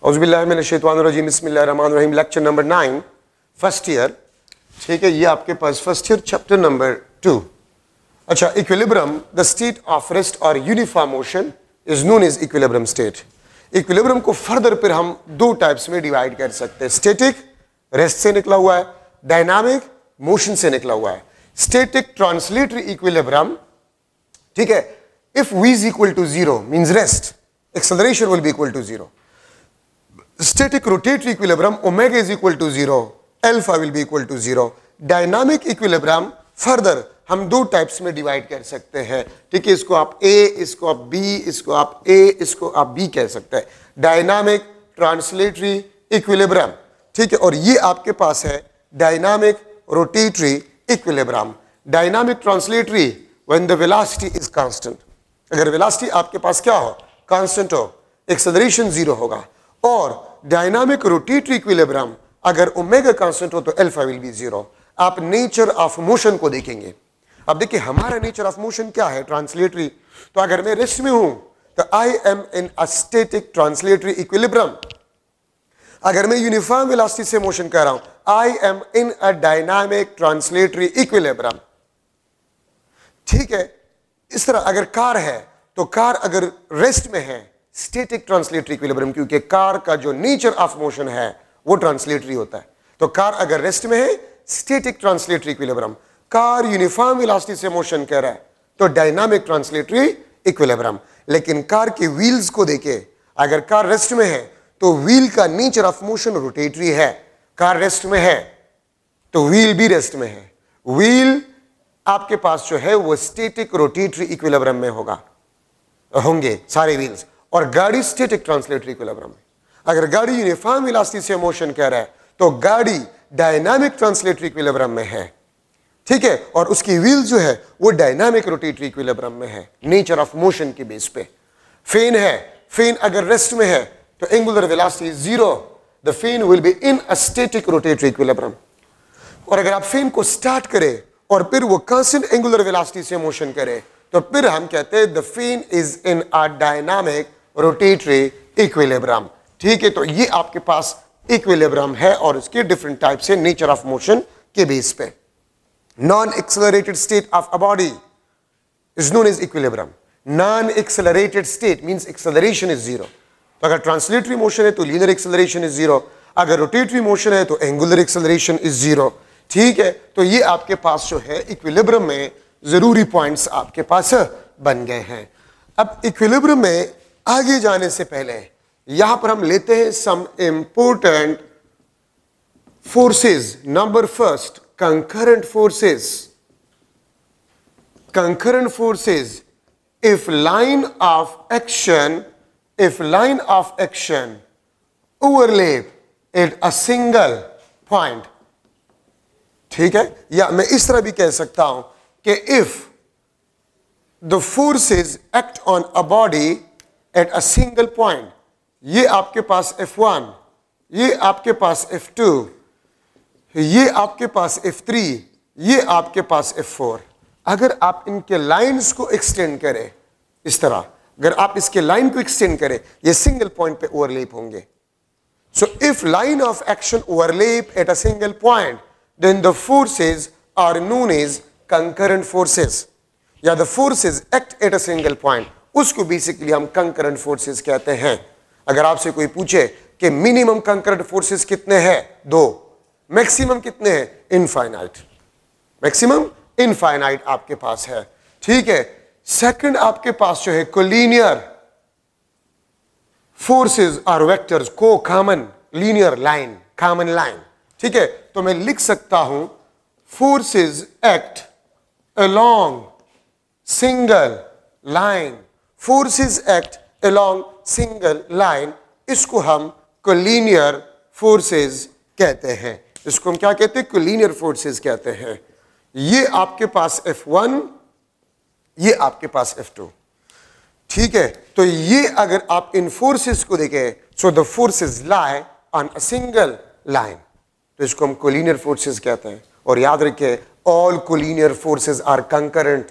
औज़ुबिल्लाहिमिनश्शैतानिर्रजीम बिस्मिल्लाहिर्रहमानिर्रहीम। Lecture number 9 first year. ठीक है, ये आपके पास फर्स्ट ईयर चैप्टर नंबर 2। अच्छा, equilibrium the state of rest और uniform motion is known as equilibrium state. Equilibrium को फर्दर फिर हम दो टाइप्स में डिवाइड कर सकते हैं। स्टैटिक रेस्ट से निकला हुआ है, डायनामिक मोशन से निकला हुआ है। स्टैटिक ट्रांसलेटरी इक्विलिब्रियम, ठीक है, if v is equal to 0 means rest, acceleration will be equal to 0. Static rotatory equilibrium, omega is equal to 0, alpha will be equal to 0. Dynamic equilibrium further हम दो types में divide कर सकते हैं। ठीक है, इसको आप A, इसको आप B, इसको आप A, इसको आप B कह सकते हैं। डायनामिक ट्रांसलेटरी इक्विलिब्रियम, ठीक है, और ये आपके पास है dynamic rotatory equilibrium. Dynamic translatory when the velocity is constant, अगर वेलोसिटी आपके पास क्या हो, कांस्टेंट हो, एक्सेलरेशन 0 होगा। और डायनामिक रोटेटरी इक्विलिब्रियम अगर ओमेगा कांस्टेंट हो तो अल्फा विल बी 0। आप नेचर ऑफ मोशन को देखेंगे। अब देखिए हमारा नेचर ऑफ मोशन क्या है, ट्रांसलेटरी। तो अगर मैं रेस्ट में हूं तो I am in a static translatory equilibrium. अगर मैं यूनिफॉर्म वेलोसिटी से मोशन कर रहा हूं, I am in a dynamic translatory equilibrium. ठीक है, इस तरह अगर कार है तो कार अगर रेस्ट में है, स्टैटिक ट्रांसलेटरी इक्विलिब्रियम, क्योंकि कार का जो नेचर ऑफ मोशन है वो ट्रांसलेटरी होता है। तो कार अगर रेस्ट में है, static translatory equilibrium. Car uniform velocity से मोशन कर रहा है तो डायनामिक ट्रांसलेटरी इक्विलिब्रियम। लेकिन कार के व्हील्स को देखे, अगर कार रेस्ट में है तो व्हील का नेचर ऑफ मोशन रोटेटरी है। कार रेस्ट में है तो व्हील भी रेस्ट में है। व्हील आपके पास जो है वो स्टैटिक रोटेटरी इक्विलिब्रियम में होंगे सारे व्हील्स, और गाड़ी स्टैटिक ट्रांसलेटरी इक्विलिब्रियम में। अगर गाड़ी यूनिफॉर्म वेलोसिटी से मोशन कर रहा है तो गाड़ी डायनामिक ट्रांसलेटरी इक्विलिब्रियम में है। ठीक है, और उसकी व्हील जो है वो डायनामिक रोटेटरी इक्विलिब्रियम में है, नेचर ऑफ मोशन के बेस पे। फेन है, फेन अगर रेस्ट में है तो angular velocity is 0, the fan will be in a static rotatory equilibrium. और अगर आप फेन को स्टार्ट करें और फिर वो कांस्टेंट एंगुलर वेलोसिटी से मोशन करे तो फिर हम कहते हैं the fan is in a dynamic rotatory equilibrium. ठीक है, तो ये आपके पास इक्विलिब्रियम है और इसके डिफरेंट टाइप से नेचर ऑफ मोशन के बेस पे। Non accelerated state of a body is known as equilibrium. Non accelerated state means acceleration is 0। तो अगर ट्रांसलेटरी मोशन है तो लीनियर एक्सेलरेशन इज 0, अगर रोटेटरी मोशन है तो एंगुलर एक्सेलरेशन इज 0। ठीक है, तो ये आपके पास जो है इक्विलिब्रियम में जरूरी पॉइंट्स आपके पास बन गए हैं। अब इक्विलिब्रियम में आगे जाने से पहले यहां पर हम लेते हैं some important forces. Number first, concurrent forces. Concurrent forces, if line of action overlap at a single point, ठीक है, या मैं इस तरह भी कह सकता हूं कि if the forces act on a body at a single point, ये आपके पास F1, ये आपके पास F2, ये आपके पास F3, ये आपके पास F4, अगर आप इनके लाइंस को एक्सटेंड करें इस तरह, अगर आप इसके लाइन को एक्सटेंड करें, ये सिंगल पॉइंट पे ओवरलैप होंगे। So if line of action overlap at a single point then the forces are known as concurrent forces, या the forces act at a single point, उसको बेसिकली हम concurrent forces कहते हैं। अगर आपसे कोई पूछे कि मिनिमम कंकरेंट फोर्सेस कितने हैं, 2, मैक्सिमम कितने हैं, इनफाइनाइट, मैक्सिमम इनफाइनाइट आपके पास है। ठीक है, सेकंड आपके पास जो है कोलिनियर फोर्सेस और वेक्टर्स को common linear line, common line. ठीक है, तो मैं लिख सकता हूं forces act along single line, forces act along single line, इसको हम कोलिनियर फोर्सेस कहते हैं। इसको हम क्या कहते हैं, कोलिनियर फोर्सेस कहते हैं। ये आपके पास F1, ये आपके पास F2। ठीक है, तो ये अगर आप इन फोर्सेस को देखें, so the forces lie on a single line, तो इसको हम कोलिनियर फोर्सेस कहते हैं। और याद रखिए, all collinear forces are concurrent,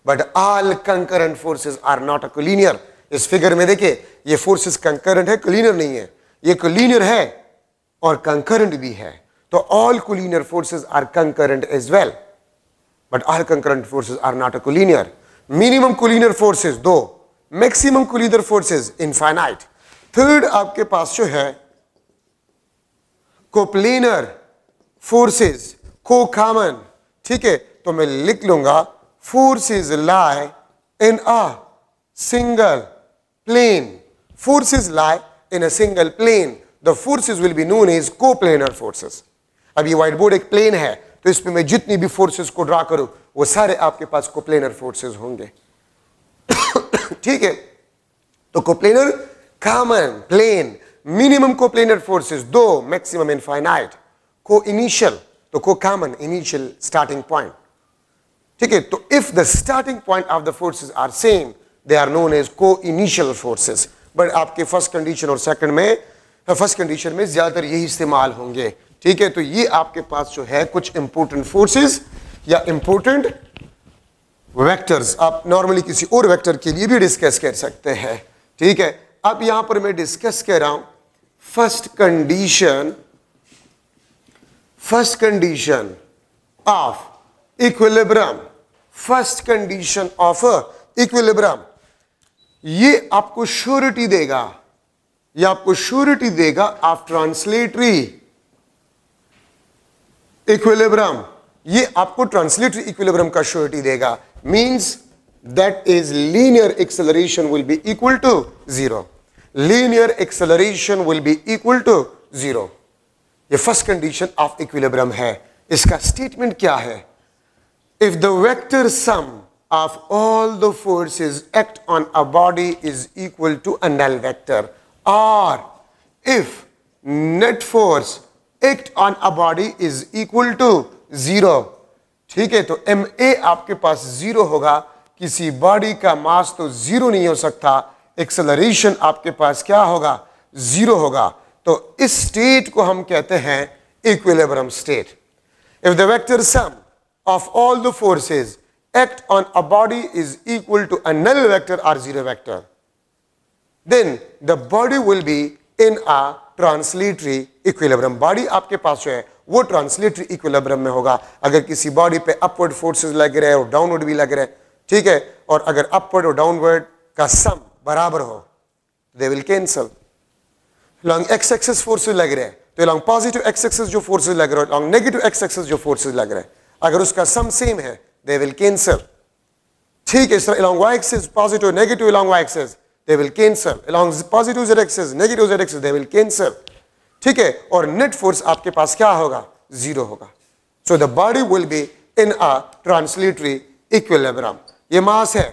but all concurrent forces are not a collinear. इस फिगर में देखिए ये फोर्सेस कंकरेंट है, कोलिनियर नहीं है। ये कोलिनियर है और कंकरेंट भी है, तो all collinear forces are concurrent as well, but all concurrent forces are not a collinear. Minimum collinear forces 2, maximum collinear forces infinite. Third आपके पास जो है कोप्लेनर फोर्सेस, को कॉमन. ठीक है, तो मैं लिख लूंगा forces lie in a single plane. Forces lie in a single plane. The forces will be known as coplanar forces. अब ये व्हाइट बोर्ड एक प्लेन है, तो इसमें मैं जितनी भी फोर्सेस को ड्रा करूं वो सारे आपके पास कोप्लेनर फोर्सेस होंगे. ठीक है, तो coplanar common plane, minimum coplanar forces 2, maximum infinite. Coinitial, तो co common initial starting point. ठीक है, तो if the starting point of the forces are same they are known as coinitial forces. But आपके first condition और second में, first condition में ज्यादातर यही इस्तेमाल होंगे. ठीक है, तो ये आपके पास जो है कुछ इंपोर्टेंट फोर्सेस या इंपोर्टेंट वेक्टर्स आप नॉर्मली किसी और वेक्टर के लिए भी डिस्कस कर सकते हैं. ठीक है, अब यहां पर मैं डिस्कस कर रहा हूं first condition of equilibrium. First condition of equilibrium, ये आपको श्योरिटी देगा, ये आपको श्योरिटी देगा ऑफ ट्रांसलेटरी इक्विलिब्रियम. ये आपको ट्रांसलेटरी इक्विलिब्रियम का श्योरिटी देगा. Means that is linear acceleration will be equal to 0. Linear acceleration will be equal to 0. ये फर्स्ट कंडीशन ऑफ इक्विलिब्रियम है. इसका स्टेटमेंट क्या है? If the vector some of all the forces act on a body is equal to a null vector, or if net force act on a body is equal to 0. ठीक है, तो ma आपके पास 0 होगा. किसी body का मास तो 0 नहीं हो सकता, एक्सेलरेशन आपके पास क्या होगा? 0 होगा. तो इस स्टेट को हम कहते हैं equilibrium state. If the vector sum of all the forces act on a body is equal to a null vector or 0 vector, then the body will be in a translatory equilibrium. Body आपके पास जो है वो translatory equilibrium में होगा. अगर किसी body पे अपवर्ड फोर्सेस लग रहे हैं और डाउनवर्ड भी लग रहे हैं, ठीक है, और अगर अपवर्ड और डाउनवर्ड का सम बराबर हो, they will cancel. Long x axis forces लग रहे हैं, तो लॉन्ग पॉजिटिव एक्स एक्सिस जो फोर्सेस लग रहे हैं, लॉन्ग नेगेटिव एक्स एक्सिस जो फोर्सेस लग रहे हैं, अगर उसका सम सेम है, they will cancel. ठीक है, इस तरह along y axis positive negative along y axis they will cancel. Along positive z axis negative z axis they will cancel. ठीक है, और नेट फोर्स आपके पास क्या होगा? 0 होगा. So the body will be in a translatory equilibrium. ये मास है,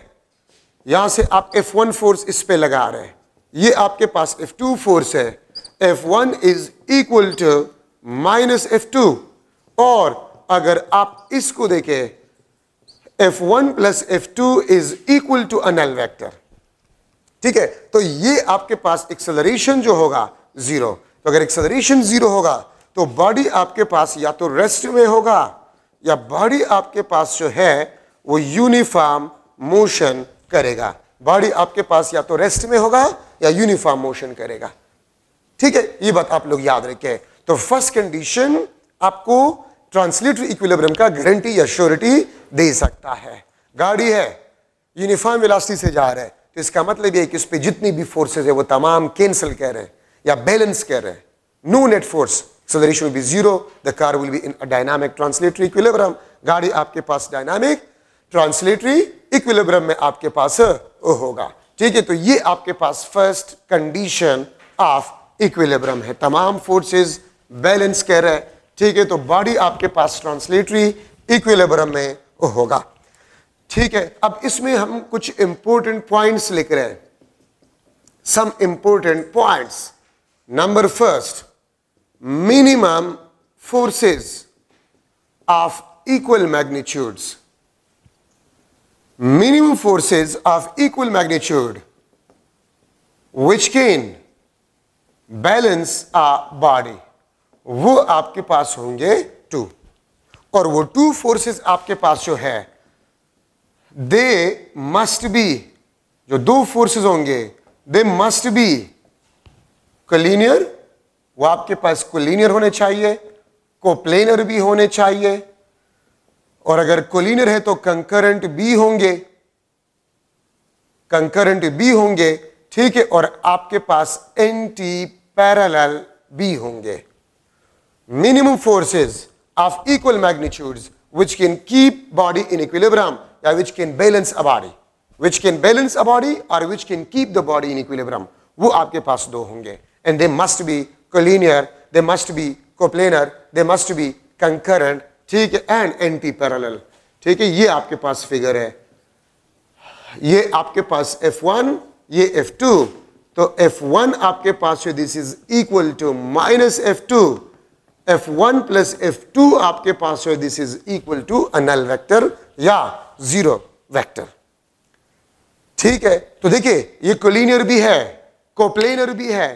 यहां से आप F1 फोर्स इस पे लगा रहे हैं, ये आपके पास F2 फोर्स है. F1 is equal to minus F2, और अगर आप इसको देखें F1 plus F2 is equal to a null vector. ठीक है, तो ये आपके पास एक्सेलरेशन जो होगा 0. तो अगर एक्सेलरेशन 0 होगा तो बॉडी आपके पास या तो रेस्ट में होगा या बॉडी आपके पास जो है वो यूनिफॉर्म मोशन करेगा. बॉडी आपके पास या तो रेस्ट में होगा या यूनिफॉर्म मोशन करेगा. ठीक है, ये बात आप लोग याद रखें. तो फर्स्ट कंडीशन आपको ट्रांसलेटरी इक्विलिब्रियम का गारंटी या श्योरिटी दे सकता है. गाड़ी है, यूनिफॉर्म वेलोसिटी से जा रहा है, तो इसका मतलब ये है कि उस पर जितनी भी फोर्सेस है वो तमाम कैंसिल कर रहे हैं या बैलेंस कर रहे हैं. No net force, acceleration will be 0, the car will be in a dynamic translatory equilibrium. गाड़ी आपके पास डायनामिक ट्रांसलेटरी इक्विलिब्रियम में आपके पास होगा. ठीक है, तो ये आपके पास फर्स्ट कंडीशन ऑफ इक्विलिब्रियम है. तमाम फोर्सेस बैलेंस कर रहे हैं. ठीक है, तो बॉडी आपके पास ट्रांसलेटरी इक्विलिब्रियम में होगा. ठीक है, अब इसमें हम कुछ इंपॉर्टेंट पॉइंट्स लिख रहे हैं. Some important points. Number first, minimum forces of equal magnitudes. Minimum forces of equal magnitude which can balance a body, वो आपके पास होंगे 2. और वो 2 फोर्सेस आपके पास जो है दे मस्ट बी, जो 2 फोर्सेस होंगे दे मस्ट बी कोलिनियर वो आपके पास कोलिनियर होने चाहिए, कोप्लेनर भी होने चाहिए, और अगर कोलिनियर है तो कंकरेंट भी होंगे, कंकरेंट भी होंगे, ठीक है, और आपके पास एंटी पैरेलल भी होंगे. Minimum forces of equal magnitudes which can keep body in equilibrium, या which can balance a body, which can balance a body or which can keep the body in equilibrium, वो आपके पास दो होंगे. And they must be collinear, they must be coplanar, they must be concurrent, ठीक है, and anti-parallel. ठीक है, ये आपके पास फिगर है. ये आपके पास F1, ये F2. तो F1 आपके पास है, this is equal to minus F2. F1 plus F2 आपके पास है, this is equal to a null vector या जीरो वेक्टर. ठीक है, तो देखिए ये कोलिनियर भी है, कोप्लेनर भी है,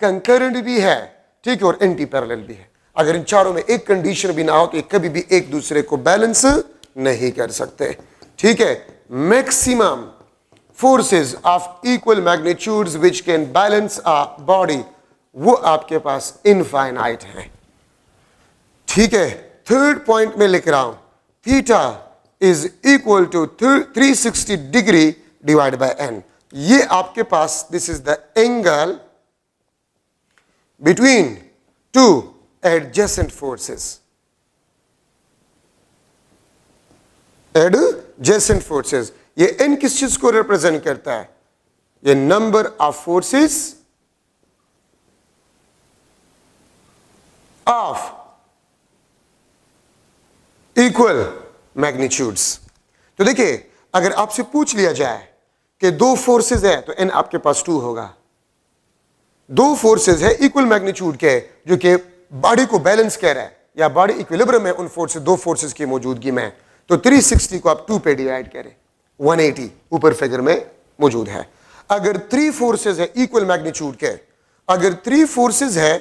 कंकरेंट भी है, ठीक है, और एंटी पैरेलल भी है. अगर इन चारों में एक कंडीशन भी ना हो तो ये कभी भी एक दूसरे को बैलेंस नहीं कर सकते. ठीक है, maximum forces of equal magnitudes which can balance a body, वो आपके पास इनफाइनाइट है. ठीक है, थर्ड पॉइंट में लिख रहा हूं, theta is equal to 360 degree divide by N. ये आपके पास, this is the angle between two adjacent forces. Adjacent forces, ये एन किस चीज को रिप्रेजेंट करता है? ये number of forces of equal magnitudes. तो देखिए, अगर आपसे पूछ लिया जाए कि दो फोर्सेस है तो एन आपके पास 2 होगा. दो फोर्सेस है इक्वल मैग्नीट्यूड के, जो कि बॉडी को बैलेंस कर रहा है या बॉडी इक्विलिब्रियम में उन फोर्सेस, दो फोर्सेस की मौजूदगी में. तो 360 को आप 2 पे डिवाइड करें, 180 ऊपर फिगर में मौजूद है. अगर 3 फोर्सेस है इक्वल मैग्नीट्यूड के, अगर 3 फोर्सेस है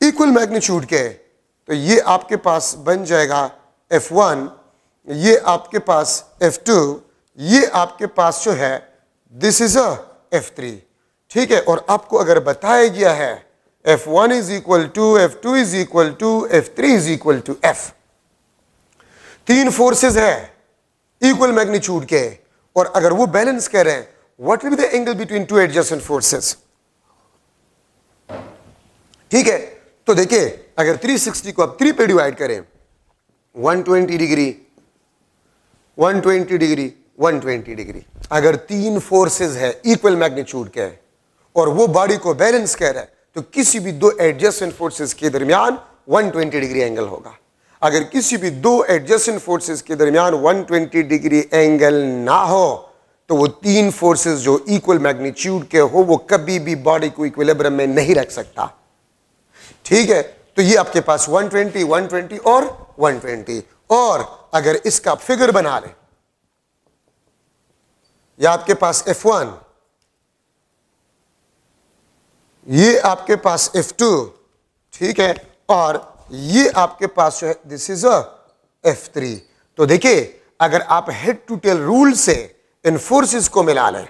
इक्वल मैग्नीट्यूड के, तो ये आपके पास बन जाएगा F1, ये आपके पास F2, ये आपके पास जो है दिस इज अ F3. ठीक है, और आपको अगर बताया गया है F1 is equal to, F2 is equal to, F3 is equal to F. 3 forces है इक्वल मैग्नीट्यूड के, और अगर वो बैलेंस कर रहे हैं, what will be the angle between two adjacent forces? ठीक है, तो देखिए अगर 360 को आप 3 पे डिवाइड करें, 120 डिग्री, 120 डिग्री, 120 डिग्री. अगर 3 फोर्सेस है इक्वल मैग्नीट्यूड के और वो बॉडी को बैलेंस कर रहा है, तो किसी भी दो एडजेसेंट फोर्सेस के दरमियान 120 डिग्री एंगल होगा. अगर किसी भी दो एडजेसेंट फोर्सेस के दरमियान 120 डिग्री एंगल ना हो, तो वो 3 फोर्सेस जो इक्वल मैग्नीट्यूड के हो, वो कभी भी बॉडी को इक्विलिब्रियम में नहीं रख सकता. ठीक है, तो ये आपके पास 120, 120 और 120. और अगर इसका फिगर बना ले, ये आपके पास F1, ये आपके पास F2, ठीक है, और ये आपके पास जो है दिस इज अ F3. तो देखिए, अगर आप हेड टू टेल रूल से इन फोर्सेस को मिला लें,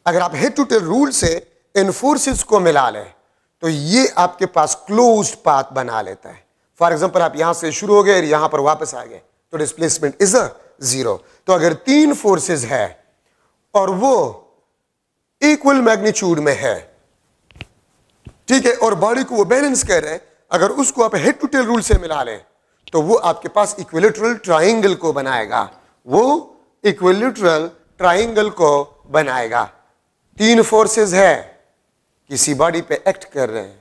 अगर आप हेड टू टेल रूल से इन फोर्सेस को मिला लें, तो ये आपके पास क्लोज्ड पाथ बना लेता है. फॉर एग्जांपल, आप यहां से शुरू हो गए और यहां पर वापस आ गए, तो डिस्प्लेसमेंट इज अ 0. तो अगर 3 फोर्सेस है और वो इक्वल मैग्नीट्यूड में है, ठीक है, और बॉडी को वो बैलेंस कर रहे हैं, अगर उसको आप हेड टू टेल रूल से मिला लें, तो वो आपके पास इक्विलेटरल ट्राइंगल को बनाएगा. वो इक्विलेटरल ट्राइंगल को बनाएगा. 3 फोर्सेस है, किसी बॉडी पे एक्ट कर रहे हैं,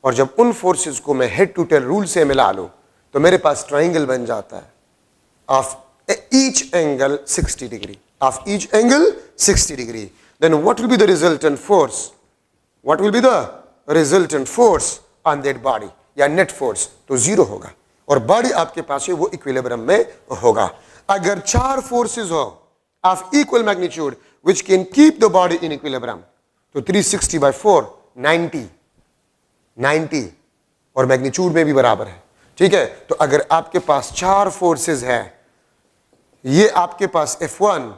और जब उन फोर्सेस को मैं हेड टू टेल रूल से मिला लूं, तो मेरे पास ट्राइंगल बन जाता है of each angle 60 degree, of each angle 60 degree. Then what will be the resultant force? What will be the resultant force on that body, या नेट फोर्स? तो 0 होगा, और बॉडी आपके पास है वो इक्विलिब्रियम में होगा. अगर 4 फोर्सेस हो of equal magnitude which can keep the body in equilibrium, तो 360/4 90 और मैग्नीट्यूड में भी बराबर है. ठीक है, तो अगर आपके पास 4 फोर्सेस है, ये आपके पास F1,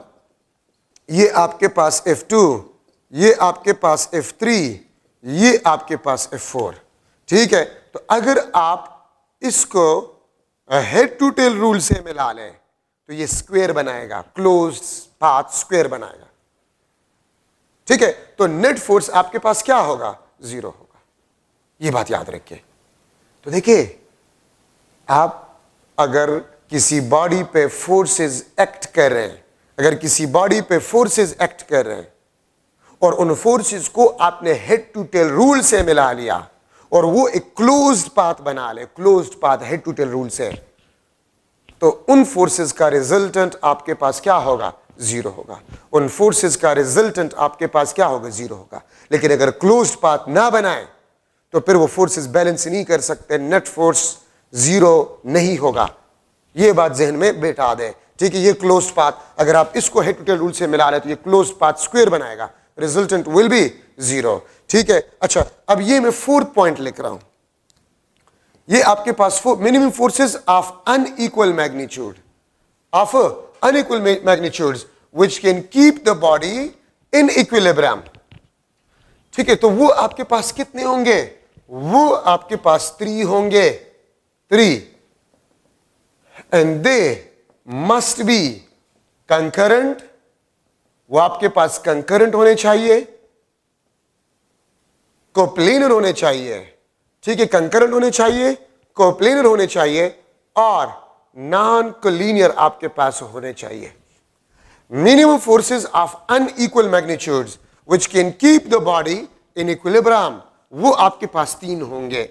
ये आपके पास F2, ये आपके पास F3, ये आपके पास F4, ठीक है। तो अगर आप इसको हेड टू टेल रूल से मिला लें तो ये स्क्वायर बनाएगा, क्लोज्ड पाथ स्क्वायर बनाएगा, ठीक है। तो नेट फोर्स आपके पास क्या होगा, 0 होगा, ये बात याद रखिए। तो देखिए, आप अगर किसी बॉडी पे फोर्सेस एक्ट कर रहे हैं, अगर किसी बॉडी पे फोर्सेस एक्ट कर रहे हैं और उन फोर्सेस को आपने हेड टू टेल रूल से मिला लिया और वो एक क्लोज्ड पाथ बना ले, closed path head to tail rule से, तो उन फोर्सेस का रिजल्टेंट आपके पास क्या होगा, 0 होगा। उन फोर्सेस का रिजल्टेंट आपके पास क्या होगा, 0 होगा। लेकिन अगर क्लोज्ड पाथ ना बनाए तो फिर वो फोर्सेस बैलेंस नहीं कर सकते, नेट फोर्स 0 नहीं होगा। ये बात जहन में बैठा दे, ठीक है। ये क्लोज्ड पाथ, अगर आप इसको हेड टू टेल रूल से मिला रहे तो ये क्लोज्ड पाथ स्क्वायर बनाएगा, रिजल्टेंट विल बी 0, ठीक है। अच्छा, अब ये मैं 4th पॉइंट लिख रहा हूं, ये आपके पास minimum forces of unequal magnitude, of unequal magnitudes which can keep the body in equilibrium, ठीक है। तो वो आपके पास कितने होंगे, वो आपके पास 3 होंगे, 3, and they must be concurrent, वो आपके पास कंकरेंट होने चाहिए, कोप्लेनर होने चाहिए, ठीक है, कंकरेंट होने चाहिए, कोप्लेनर होने चाहिए और नॉन कोलिनियर आपके पास होने चाहिए। Minimum forces of unequal magnitudes which can keep the body in equilibrium, वो आपके पास 3 होंगे।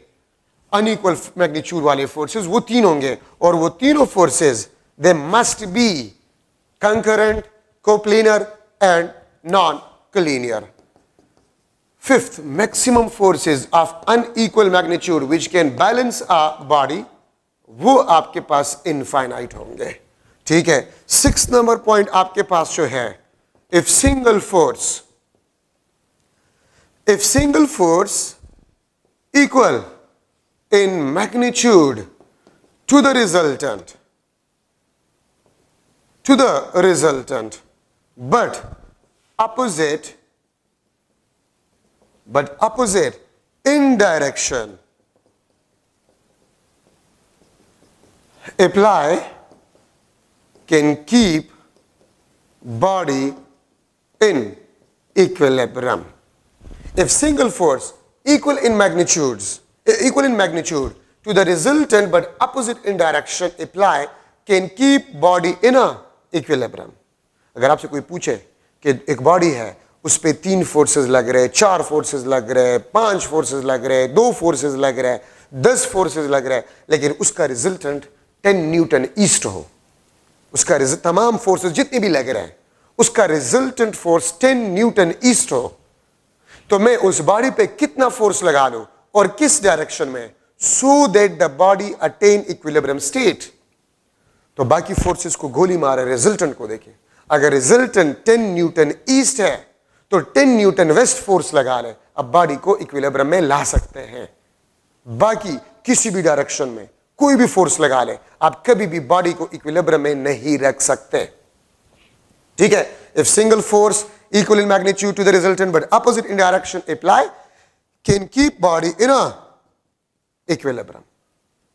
अनइक्वल मैग्नीट्यूड वाले फोर्सेस वो 3 होंगे और वो तीनों forces they must be concurrent, coplanar and non collinear. 5th, maximum forces of unequal magnitude which can balance a body, वो आपके पास इनफाइनाइट होंगे, ठीक है। 6th नंबर पॉइंट आपके पास जो है, if single force equal in magnitude to the resultant but opposite in direction, apply can keep body in equilibrium. If single force equal in magnitude to the resultant but opposite in direction apply can keep body in a equilibrium. अगर आपसे कोई पूछे कि एक body है, उस पे 3 forces लग रहे, 4 फोर्सेस लग रहे, 5 फोर्सेस लग रहे, 2 फोर्सेस लग रहे, 10 फोर्सेस लग रहे, लेकिन उसका रिजल्टेंट 10 न्यूटन ईस्ट हो, उसका तमाम फोर्सेस जितने भी लग रहे हैं उसका रिजल्टेंट फोर्स 10 न्यूटन ईस्ट हो, तो मैं उस बॉडी पे कितना फोर्स लगा लूं और किस डायरेक्शन में, so that the body attain equilibrium state. तो बाकी फोर्सेस को गोली मारे, रिजल्टेंट को देखें। अगर रिजल्टेंट 10 न्यूटन ईस्ट है तो 10 न्यूटन वेस्ट फोर्स लगा ले, अब बॉडी को इक्विलिब्रियम में ला सकते हैं। बाकी किसी भी डायरेक्शन में कोई भी फोर्स लगा ले, आप कभी भी बॉडी को इक्विलिब्रियम में नहीं रख सकते, ठीक है। If single force equal in magnitude to the resultant but opposite in direction apply can keep body in a equilibrium,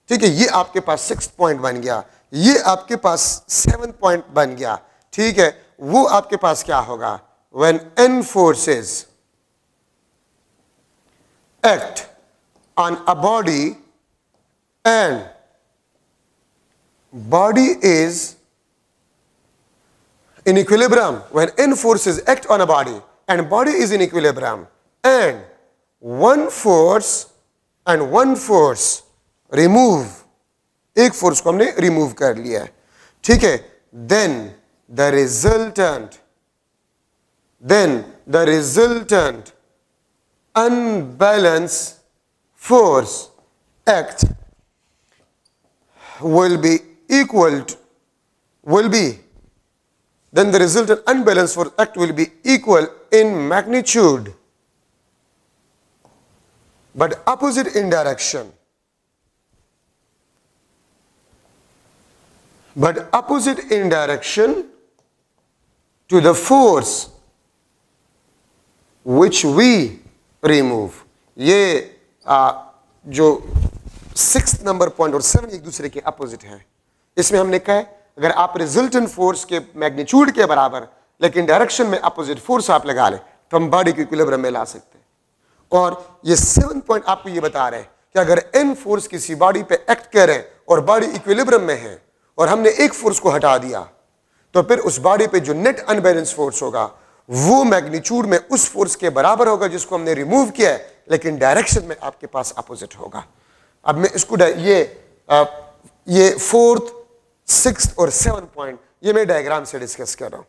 ठीक है। ये आपके पास 6th पॉइंट बन गया, ये आपके पास 7th पॉइंट बन गया, ठीक है। वो आपके पास क्या होगा, when n forces act on a body and body is in equilibrium, when n forces act on a body and body is in equilibrium and one force remove, एक फोर्स को हमने रिमूव कर लिया है, ठीक है, then the resultant unbalanced force act then the resultant unbalanced force act will be equal in magnitude but opposite in direction. But opposite in direction to the force which we remove. ये जो 6th number point और 7 एक दूसरे के opposite है। इसमें हमने कहा है अगर आप रिजल्टेंट फोर्स के मैग्नीट्यूड के बराबर लेकिन डायरेक्शन में अपोजिट फोर्स आप लगा लें तो हम बॉडी को इक्विलिब्रियम में ला सकते हैं। और ये 7 पॉइंट आपको ये बता रहे हैं कि अगर n फोर्स किसी बॉडी पे एक्ट कर रहे हैं और बॉडी इक्विलिब्रियम में है और हमने एक फोर्स को हटा दिया तो फिर उस बॉडी पे जो नेट अनबैलेंस फोर्स होगा वो मैग्नीट्यूड में उस फोर्स के बराबर होगा जिसको हमने रिमूव किया है, लेकिन डायरेक्शन में आपके पास अपोजिट होगा। अब मैं इसको ये 4th, 6th और 7 पॉइंट ये मैं डायग्राम से डिस्कस कर रहा हूं।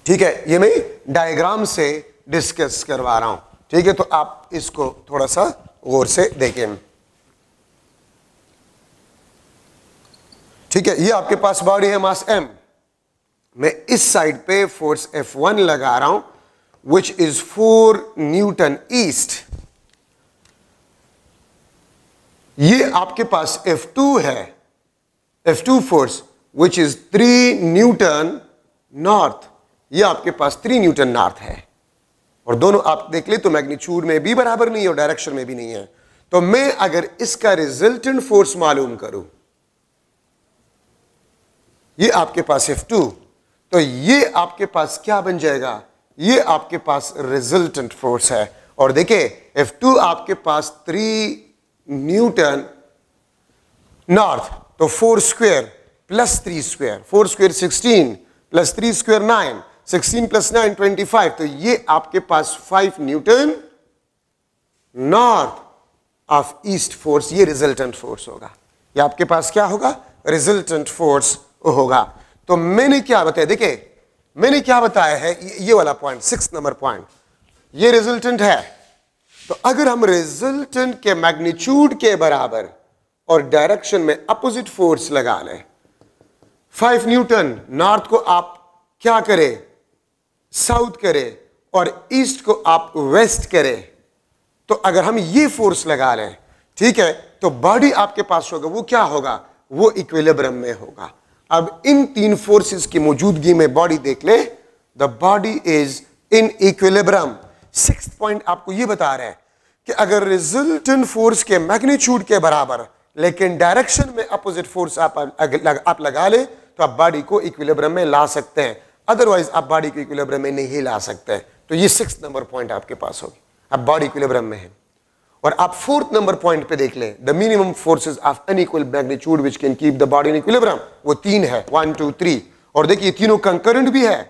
ठीक है, ये मैं डायग्राम से डिस्कस करवा रहा हूं। ठीक है, तो आप इसको थोड़ा सा गौर से देखें। ठीक है, ये आपके पास बॉडी है मास m, मैं इस साइड पे फोर्स F1 लगा रहा हूं which is 4 न्यूटन ईस्ट। ये आपके पास F2 है, F2 force which is 3 Newton north. ये आपके पास 3 न्यूटन नॉर्थ है और दोनों आप देख ले तो मैग्नीट्यूड में भी बराबर नहीं है और डायरेक्शन में भी नहीं है। तो मैं अगर इसका रिजल्टेंट फोर्स मालूम करूं, ये आपके पास F2, तो ये आपके पास क्या बन जाएगा, ये आपके पास रिजल्टेंट फोर्स है। और देखिए F2 आपके पास 3 न्यूटन नॉर्थ, तो 4 square plus 3 square, 4 square 16 plus 3 square 9, 16 plus 9 25, तो ये आपके पास 5 Newton north of east force, ये रिजल्टेंट फोर्स होगा। ये आपके पास क्या होगा, रिजल्टेंट फोर्स होगा। तो मैंने क्या बताया, देखिए मैंने क्या बताया है, ये वाला पॉइंट 6 नंबर पॉइंट, ये रिजल्टेंट है। तो अगर हम रिजल्टेंट के मैग्नीट्यूड के बराबर और डायरेक्शन में अपोजिट फोर्स लगा लें, 5 न्यूटन नॉर्थ को आप क्या करें, साउथ करें और ईस्ट को आप वेस्ट करें, तो अगर हम ये फोर्स लगा लें, ठीक है, तो बॉडी आपके पास होगा वो क्या होगा, वो इक्विलिब्रियम में होगा। अब इन 3 फोर्सेस की मौजूदगी में बॉडी देख ले, the body is in equilibrium. 6th point आपको ये बता रहा है कि अगर रिजल्टेंट फोर्स के मैग्नीट्यूड के बराबर लेकिन डायरेक्शन में अपोजिट फोर्स आप लगा ले तो आप बॉडी को इक्विलिब्रियम में ला सकते हैं, अदरवाइज आप बॉडी को इक्विलिब्रियम में नहीं ला सकते। तो ये 6th नंबर पॉइंट आपके पास होगी, अब बॉडी इक्विलिब्रियम में है। और आप 4th नंबर पॉइंट पे देख लें, the minimum forces of unequal magnitude which can keep the body in equilibrium, वो 3 है, 1 2 3। और देखिए तीनों कंकरेंट भी है,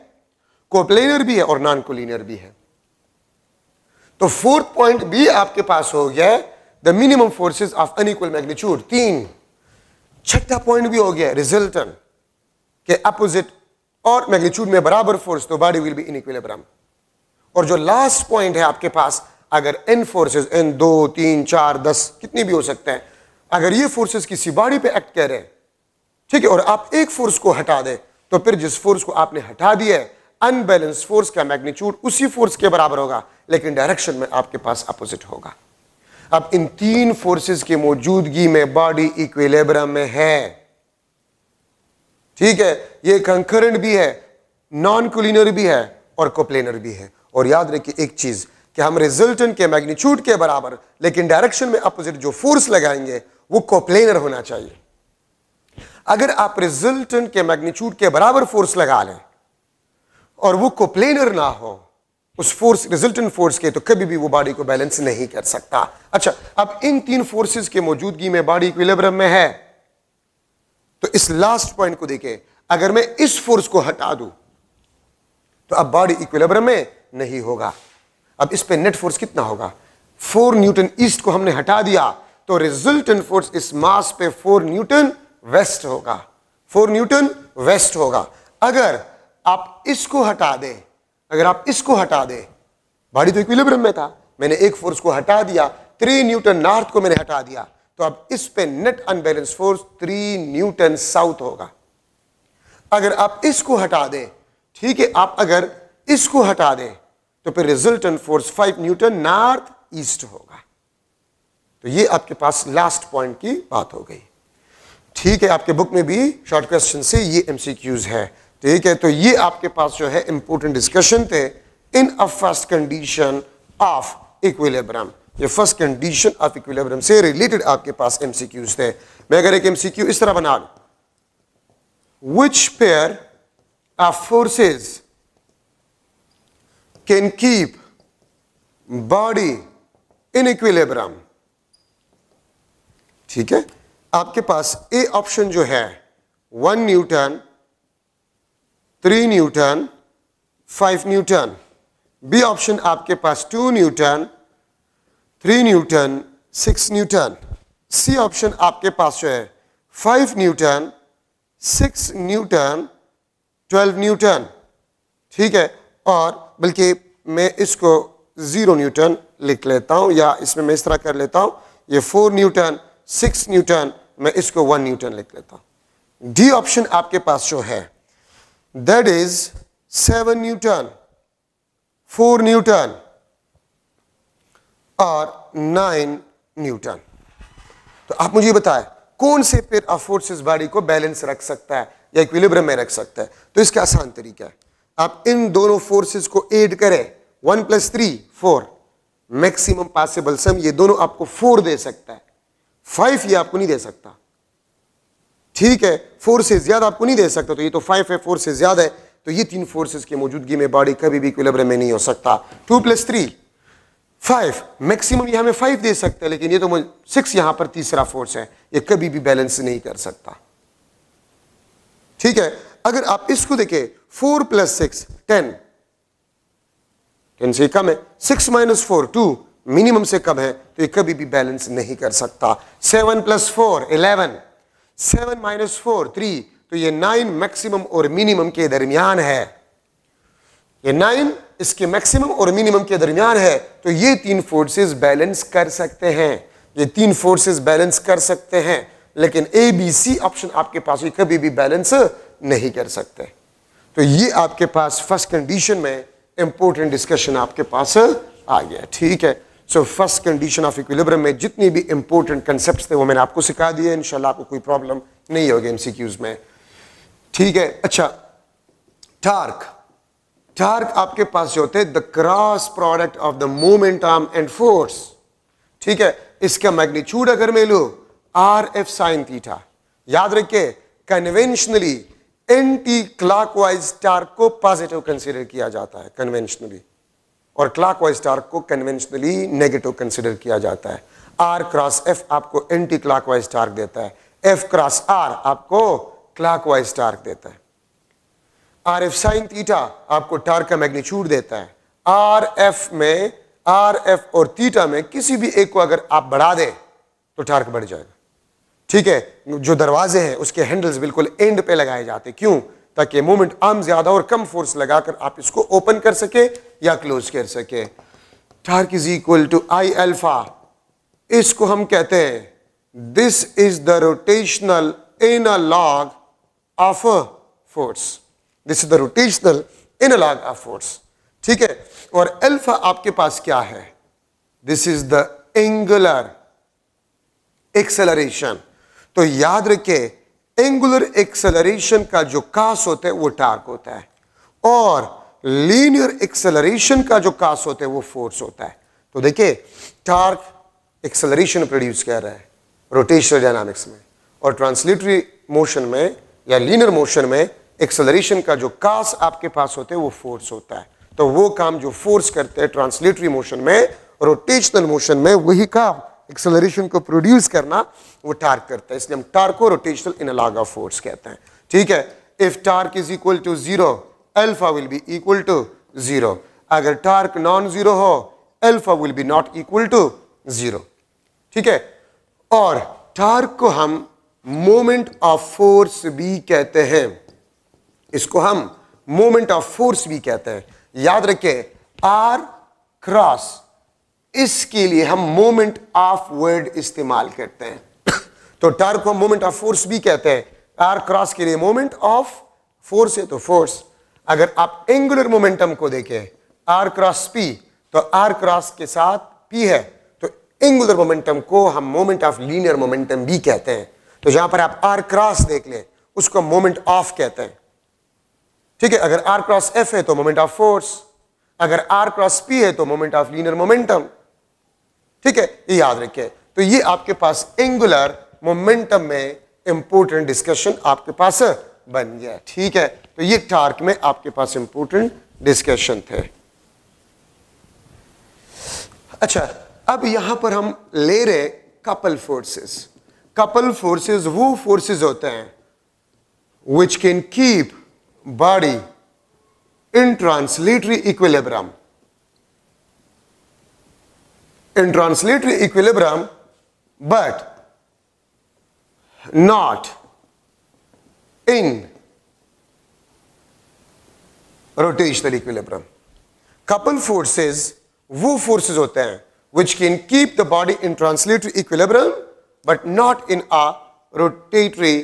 कोप्लेनर भी है और नॉन कोलिनियर भी है। तो 4th पॉइंट भी आपके पास हो गया, the minimum forces of unequal magnitude 3। 6ठा पॉइंट भी हो गया, रिजल्टेंट के अपोजिट और मैग्नीट्यूड में बराबर फोर्स, तो body will be in equilibrium. और जो लास्ट पॉइंट है आपके पास, अगर n फोर्सेस n 2 3 4 10 कितनी भी हो सकते हैं, अगर ये फोर्सेस किसी बॉडी पे एक्ट कर रहे हैं, ठीक है, और आप एक फोर्स को हटा दें, तो फिर जिस फोर्स को आपने हटा दिया है अनबैलेंस फोर्स का मैग्नीट्यूड उसी फोर्स के बराबर होगा, लेकिन डायरेक्शन में आपके पास अपोजिट होगा। अब इन 3 फोर्सेस की मौजूदगी में बॉडी इक्विलिब्रियम में है। ठीक है, ये कंकरेंट भी है, नॉन कोलिनियर भी है और कोप्लेनर भी है। और याद रखिए एक चीज कि हम रिजल्टेंट के मैग्नीट्यूड के बराबर लेकिन डायरेक्शन में अपोजिट जो फोर्स लगाएंगे वो कोप्लेनर होना चाहिए। अगर आप रिजल्टेंट के मैग्नीट्यूड के बराबर फोर्स लगा लें और वो कोप्लेनर ना हो उस फोर्स रिजल्टेंट फोर्स के, तो कभी भी वो बॉडी को बैलेंस नहीं कर सकता। अच्छा, अब इन 3 फोर्सेस के मौजूदगी में बॉडी इक्विलिब्रियम में है। तो इस लास्ट पॉइंट को देखें, अगर मैं इस फोर्स को हटा दूं तो अब बॉडी इक्विलिब्रियम में नहीं होगा। अब इस पे नेट फोर्स कितना होगा, 4 न्यूटन ईस्ट को हमने हटा दिया तो रिजल्टेंट फोर्स इस मास पे 4 न्यूटन वेस्ट होगा, 4 न्यूटन वेस्ट होगा। अगर आप इसको हटा दें, अगर आप इसको हटा दें, बॉडी तो इक्विलिब्रियम में था, मैंने एक फोर्स को हटा दिया, 3 न्यूटन नॉर्थ को मैंने हटा दिया, तो अब इस पे net unbalance force 3 Newton south होगा। अगर आप इसको हटा दें, ठीक है, आप अगर इसको हटा दें तो फिर resultant force 5 Newton north east होगा। तो ये आपके पास लास्ट पॉइंट की बात हो गई। ठीक है, आपके बुक में भी शॉर्ट क्वेश्चन से ये MCQs है। ठीक है, तो ये आपके पास जो है इंपॉर्टेंट डिस्कशन थे in a first condition of equilibrium. ये फर्स्ट कंडीशन ऑफ इक्विलिब्रियम से रिलेटेड आपके पास एमसीक्यूज थे। मैं अगर एक एमसीक्यू इस तरह बना लूं, which pair of forces can keep body in equilibrium. ठीक है, आपके पास ए ऑप्शन जो है 1 newton, 3 newton, 5 newton. B option आपके पास 2 newton, 3 newton, 6 newton. C option आपके पास जो है 5 न्यूटन, 6 न्यूटन, 12 न्यूटन। ठीक है, और बल्कि मैं इसको 0 न्यूटन लिख लेता हूं, या इसमें मैं इस तरह कर लेता हूं, ये 4 न्यूटन, 6 न्यूटन, मैं इसको 1 न्यूटन लिख लेता हूं। डी ऑप्शन आपके पास जो है दैट इज 7 न्यूटन, 4 न्यूटन और 9 न्यूटन। तो आप मुझे बताएं कौन से पेयर ऑफ फोर्सेस बॉडी को बैलेंस रख सकता है या इक्विलिब्रियम में रख सकता है। तो इसका आसान तरीका है, आप इन दोनों फोर्सेस को ऐड करें, 1 + 3 4, मैक्सिमम पॉसिबल सम ये दोनों आपको 4 दे सकता है, 5 ये आपको नहीं दे सकता। ठीक है, 4 से ज्यादा आपको नहीं दे सकता, तो ये तो 5 है, 4 से ज्यादा है, तो ये 3 फोर्सेस की मौजूदगी में बॉडी कभी भी इक्विलिब्रियम में नहीं हो सकता। 2 + 3 5, मैक्सिमम ये हमें 5 दे सकता है, लेकिन ये तो 6 यहां पर तीसरा फोर्स है, ये कभी भी बैलेंस नहीं कर सकता। ठीक है, अगर आप इसको देखें 4 + 6 10, 10 से कम है, 6 - 4 2, मिनिमम से कम है, तो ये कभी भी बैलेंस नहीं कर सकता। 7 + 4 11, 7 - 4 3, तो ये 9 मैक्सिमम और मिनिमम के दरमियान है। ये 9 इसके मैक्सिमम और मिनिमम के दरमियान है, तो ये 3 फोर्सेस बैलेंस कर सकते हैं, ये 3 फोर्सेस बैलेंस कर सकते हैं, लेकिन ए बी सी ऑप्शन आपके पास ये कभी भी बैलेंस नहीं कर सकते। तो ये आपके पास फर्स्ट कंडीशन में इंपॉर्टेंट डिस्कशन आपके पास आ गया। ठीक है, so first condition of equilibrium में जितनी भी इंपॉर्टेंट कंसेप्ट्स थे वो मैंने आपको सिखा दिए, इंशाल्लाह आपको कोई प्रॉब्लम नहीं होगी एमसीक्यूज में। ठीक है, अच्छा, टार्क आपके पास जो होते हैं the cross product of the momentum and force. ठीक है, इसका मैग्नीट्यूड अगर मैं लूं RF sin थीटा, याद रखिए कन्वेंशनली एंटी क्लॉकवाइज टार्क को पॉजिटिव कंसीडर किया जाता है कन्वेंशनली, और क्लॉकवाइज टार्क को कन्वेंशनली नेगेटिव कंसीडर किया जाता है। R×F आपको एंटी क्लॉकवाइज टार्क देता है, F×R आपको क्लॉकवाइज टार्क देता है। RF sin थीटा आपको टार्क का मैग्नीट्यूड देता है। RF और थीटा में किसी भी एक को अगर आप बढ़ा दें तो टार्क बढ़ जाएगा। ठीक है, जो दरवाजे हैं उसके हैंडल्स बिल्कुल एंड पे लगाए जाते, क्यों? ताकि मोमेंट आर्म ज्यादा और कम फोर्स लगाकर आप इसको ओपन कर सके या क्लोज कर सके। Torque is equal to I∝, इसको हम कहते हैं this is the rotational analog of a force, this is the rotational analog of force. ठीक है, और अल्फा आपके पास क्या है? This is the angular acceleration. तो याद रखिए एंगुलर एक्सेलरेशन का जो कास होता है वो टार्क होता है, और लीनियर एक्सेलरेशन का जो कास होता है वो फोर्स होता है। तो देखिए टार्क एक्सेलरेशन प्रोड्यूस कर रहा है रोटेशनल डायनामिक्स में, और ट्रांसलेटरी मोशन में या लीनियर मोशन में एक्सेलरेशन का जो कास आपके पास होते हैं वो फोर्स होता है। तो वो काम जो फोर्स करते हैं ट्रांसलेटरी मोशन में, रोटेशनल मोशन में, वही काम एक्सेलरेशन को प्रोड्यूस करना वो टार्क करता है। इसलिए हम टार्क को रोटेशनल एनालॉग ऑफ फोर्स कहते हैं। ठीक है, if torque is equal to 0 alpha will be equal to 0। अगर टार्क नॉन जीरो हो alpha will be not equal to 0। ठीक है, और टार्क को हम मोमेंट ऑफ फोर्स भी कहते हैं, इसको हम मोमेंट ऑफ फोर्स भी कहते हैं। याद रखें R×, इसके लिए हम मोमेंट ऑफ वर्ड इस्तेमाल करते हैं। तो टार्क को हम मोमेंट ऑफ फोर्स भी कहते हैं। R× के लिए मोमेंट ऑफ फोर्स है तो फोर्स। अगर आप एंगुलर मोमेंटम को देखें R×P, तो R× के साथ P है, तो एंगुलर मोमेंटम को हम मोमेंट ऑफ लीनियर मोमेंटम भी कहते हैं। तो जहां पर आप R× देख लें उसको मोमेंट ऑफ कहते हैं। ठीक है, अगर R×F है तो मोमेंट ऑफ फोर्स, अगर R क्रॉस P है तो मोमेंट ऑफ लीनियर मोमेंटम। ठीक है, ये याद रखिए। तो ये आपके पास एंगुलर मोमेंटम में इंपोर्टेंट डिस्कशन आपके पास बन गया। ठीक है, तो ये टार्क में आपके पास इंपोर्टेंट डिस्कशन थे। अच्छा, अब यहां पर हम ले रहे कपल फोर्सेस। कपल फोर्सेस वो फोर्सेस होते हैं which can keep body in translatory equilibrium. In translatory equilibrium, but not in rotational equilibrium. Couple forces वो forces होते हैं which can keep the body in translatory equilibrium but not in a rotatory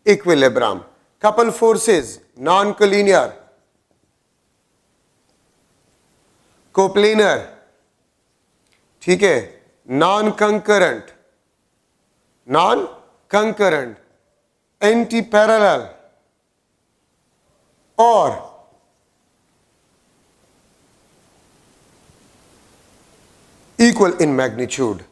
equilibrium. Couple forces non-collinear, coplanar, ठीक है, non-concurrent, anti-parallel और equal in magnitude.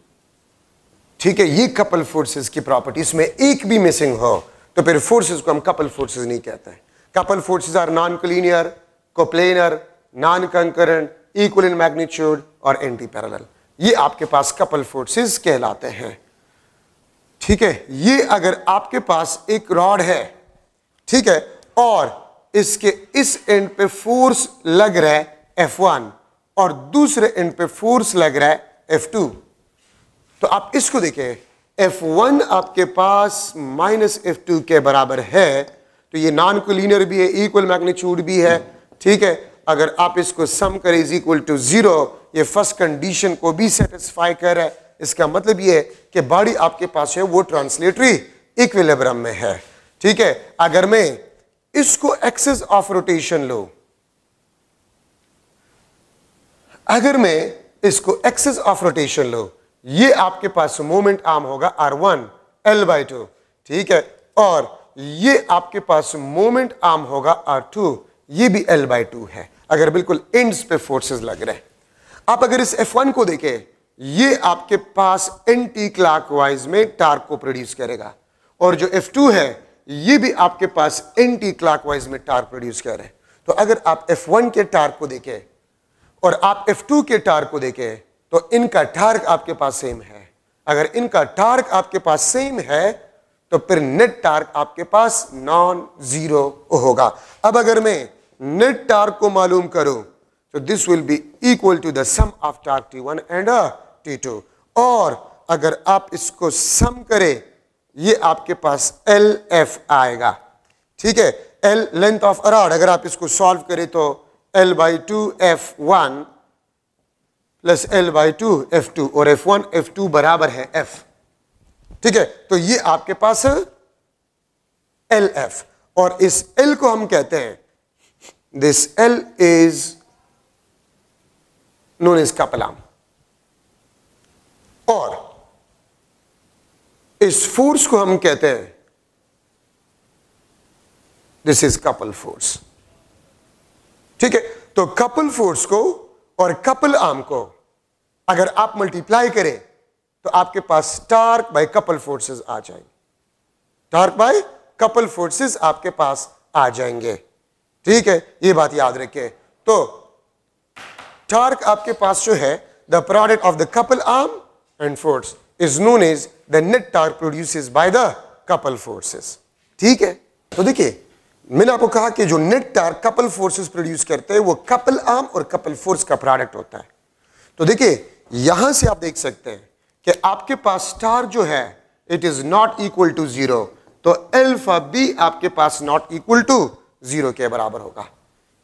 ठीक है, ये couple forces की प्रॉपर्टीज में एक भी मिसिंग हो तो फिर फोर्सेस को हम कपल फोर्सेस नहीं कहते हैं। Couple forces are non collinear, coplanar, non concurrent, equal in magnitude और एंटी पैरेलल। ये आपके पास कपल फोर्सेस कहलाते हैं। ठीक है, ये अगर आपके पास एक रॉड है, ठीक है, और इसके इस एंड पे फोर्स लग रहा है F1 और दूसरे एंड पे फोर्स लग रहा है F2, तो आप इसको देखिए, F1 आपके पास माइनस F2 के बराबर है, तो ये नॉन कोलिनियर भी है, इक्वल मैग्नीट्यूड भी है। ठीक है, अगर आप इसको सम करें इज इक्वल टू 0, ये फर्स्ट कंडीशन को भी सेटिस्फाई कर रहा है। इसका मतलब ये है कि बॉडी आपके पास है वो ट्रांसलेटरी इक्विलिब्रियम में है। ठीक है, अगर मैं इसको एक्सिस ऑफ रोटेशन लो, अगर मैं इसको एक्सिस ऑफ रोटेशन लो, ये आपके पास मोमेंट आर्म होगा R1 L/2, ठीक है, और ये आपके पास मोमेंट आर्म होगा R2, ये भी L/2 है। अगर बिल्कुल एंड्स पे फोर्सेस लग रहे हैं। आप अगर इस F1 को देखें, ये आपके पास एंटी क्लॉकवाइज में टार्क को प्रोड्यूस करेगा, और जो F2 है ये भी आपके पास एंटी क्लॉकवाइज में टार्क प्रोड्यूस कर रहे हैं। तो अगर आप F1 के टार्क को देखें और आप F2 के टार्क को देखें तो इनका टार्क आपके पास सेम है। अगर इनका टार्क आपके पास सेम है तो फिर नेट टार्क आपके पास नॉन जीरो होगा। अब अगर मैं नेट टार्क को मालूम करूं तो this will be equal to the sum of torque T1 and T2, और अगर आप इसको सम करें ये आपके पास LF आएगा। ठीक है, L length of a rod, अगर आप इसको सॉल्व करें तो L/2 F1 plus L/2 F2, और F1 F2 बराबर है F। ठीक है, तो ये आपके पास है LF, और इस L को हम कहते हैं, this L is known as couple arm, और इस फोर्स को हम कहते हैं दिस इज कपल फोर्स। ठीक है, तो कपल फोर्स को और कपल आर्म को अगर आप मल्टीप्लाई करें तो आपके पास टार्क बाय कपल फोर्सेस आ जाएंगे। टार्क बाय कपल फोर्सेस आपके पास आ जाएंगे। ठीक है, ये बात याद रखिए। तो टार्क आपके पास जो है, the product of the couple arm and force is known as the net torque produces by the couple forces. ठीक है, तो देखिए मैंने आपको कहा कि जो net torque couple forces produce करते हैं वो कपल आर्म और कपल फोर्स का प्रोडक्ट होता है। तो देखिए यहां से आप देख सकते हैं कि आपके पास टार्क जो है it is not equal to 0, तो अल्फा बी आपके पास नॉट इक्वल टू 0 के बराबर होगा।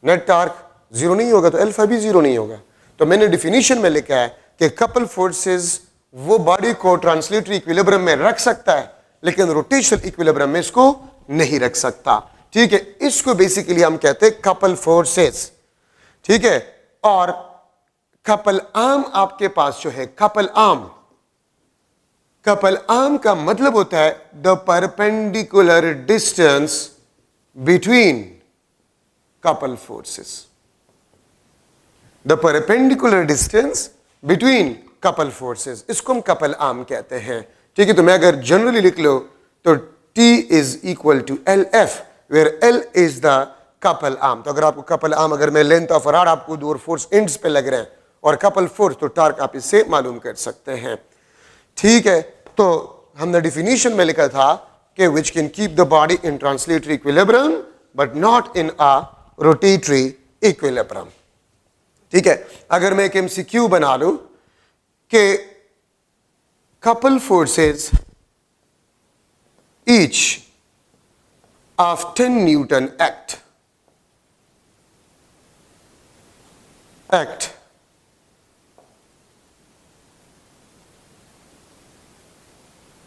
नेट टार्क 0 नहीं होगा तो अल्फा बी 0 नहीं होगा। तो मैंने डिफिनीशन में लिखा है कि कपल फोर्सेस वो बॉडी को ट्रांसलेटरी इक्विलिब्रियम में रख सकता है लेकिन रोटेशनल इक्विलिब्रियम में इसको नहीं रख सकता। ठीक है, इसको बेसिकली हम कहते हैं कपल फोर्सेस। ठीक है, और कपल आर्म आपके पास जो है, कपल आर्म का मतलब होता है the perpendicular distance between couple forces. The perpendicular distance between couple forces, इसको हम कपल आर्म कहते हैं। ठीक है, तो मैं अगर जनरली लिख लो तो T is equal to LF, where L is the couple arm. तो अगर आपको कपल आर्म, अगर मैं लेंथ ऑफ रॉड आपको दो फोर्स एंड्स पे लग रहे हैं और कपल फोर्स, तो टार्क आप इससे मालूम कर सकते हैं। ठीक है, तो हमने डिफिनीशन में लिखा था कि which can keep the body in translatory equilibrium but not in a rotatory equilibrium. ठीक है, अगर मैं एक MCQ बना लूं कि couple forces each of 10 Newton act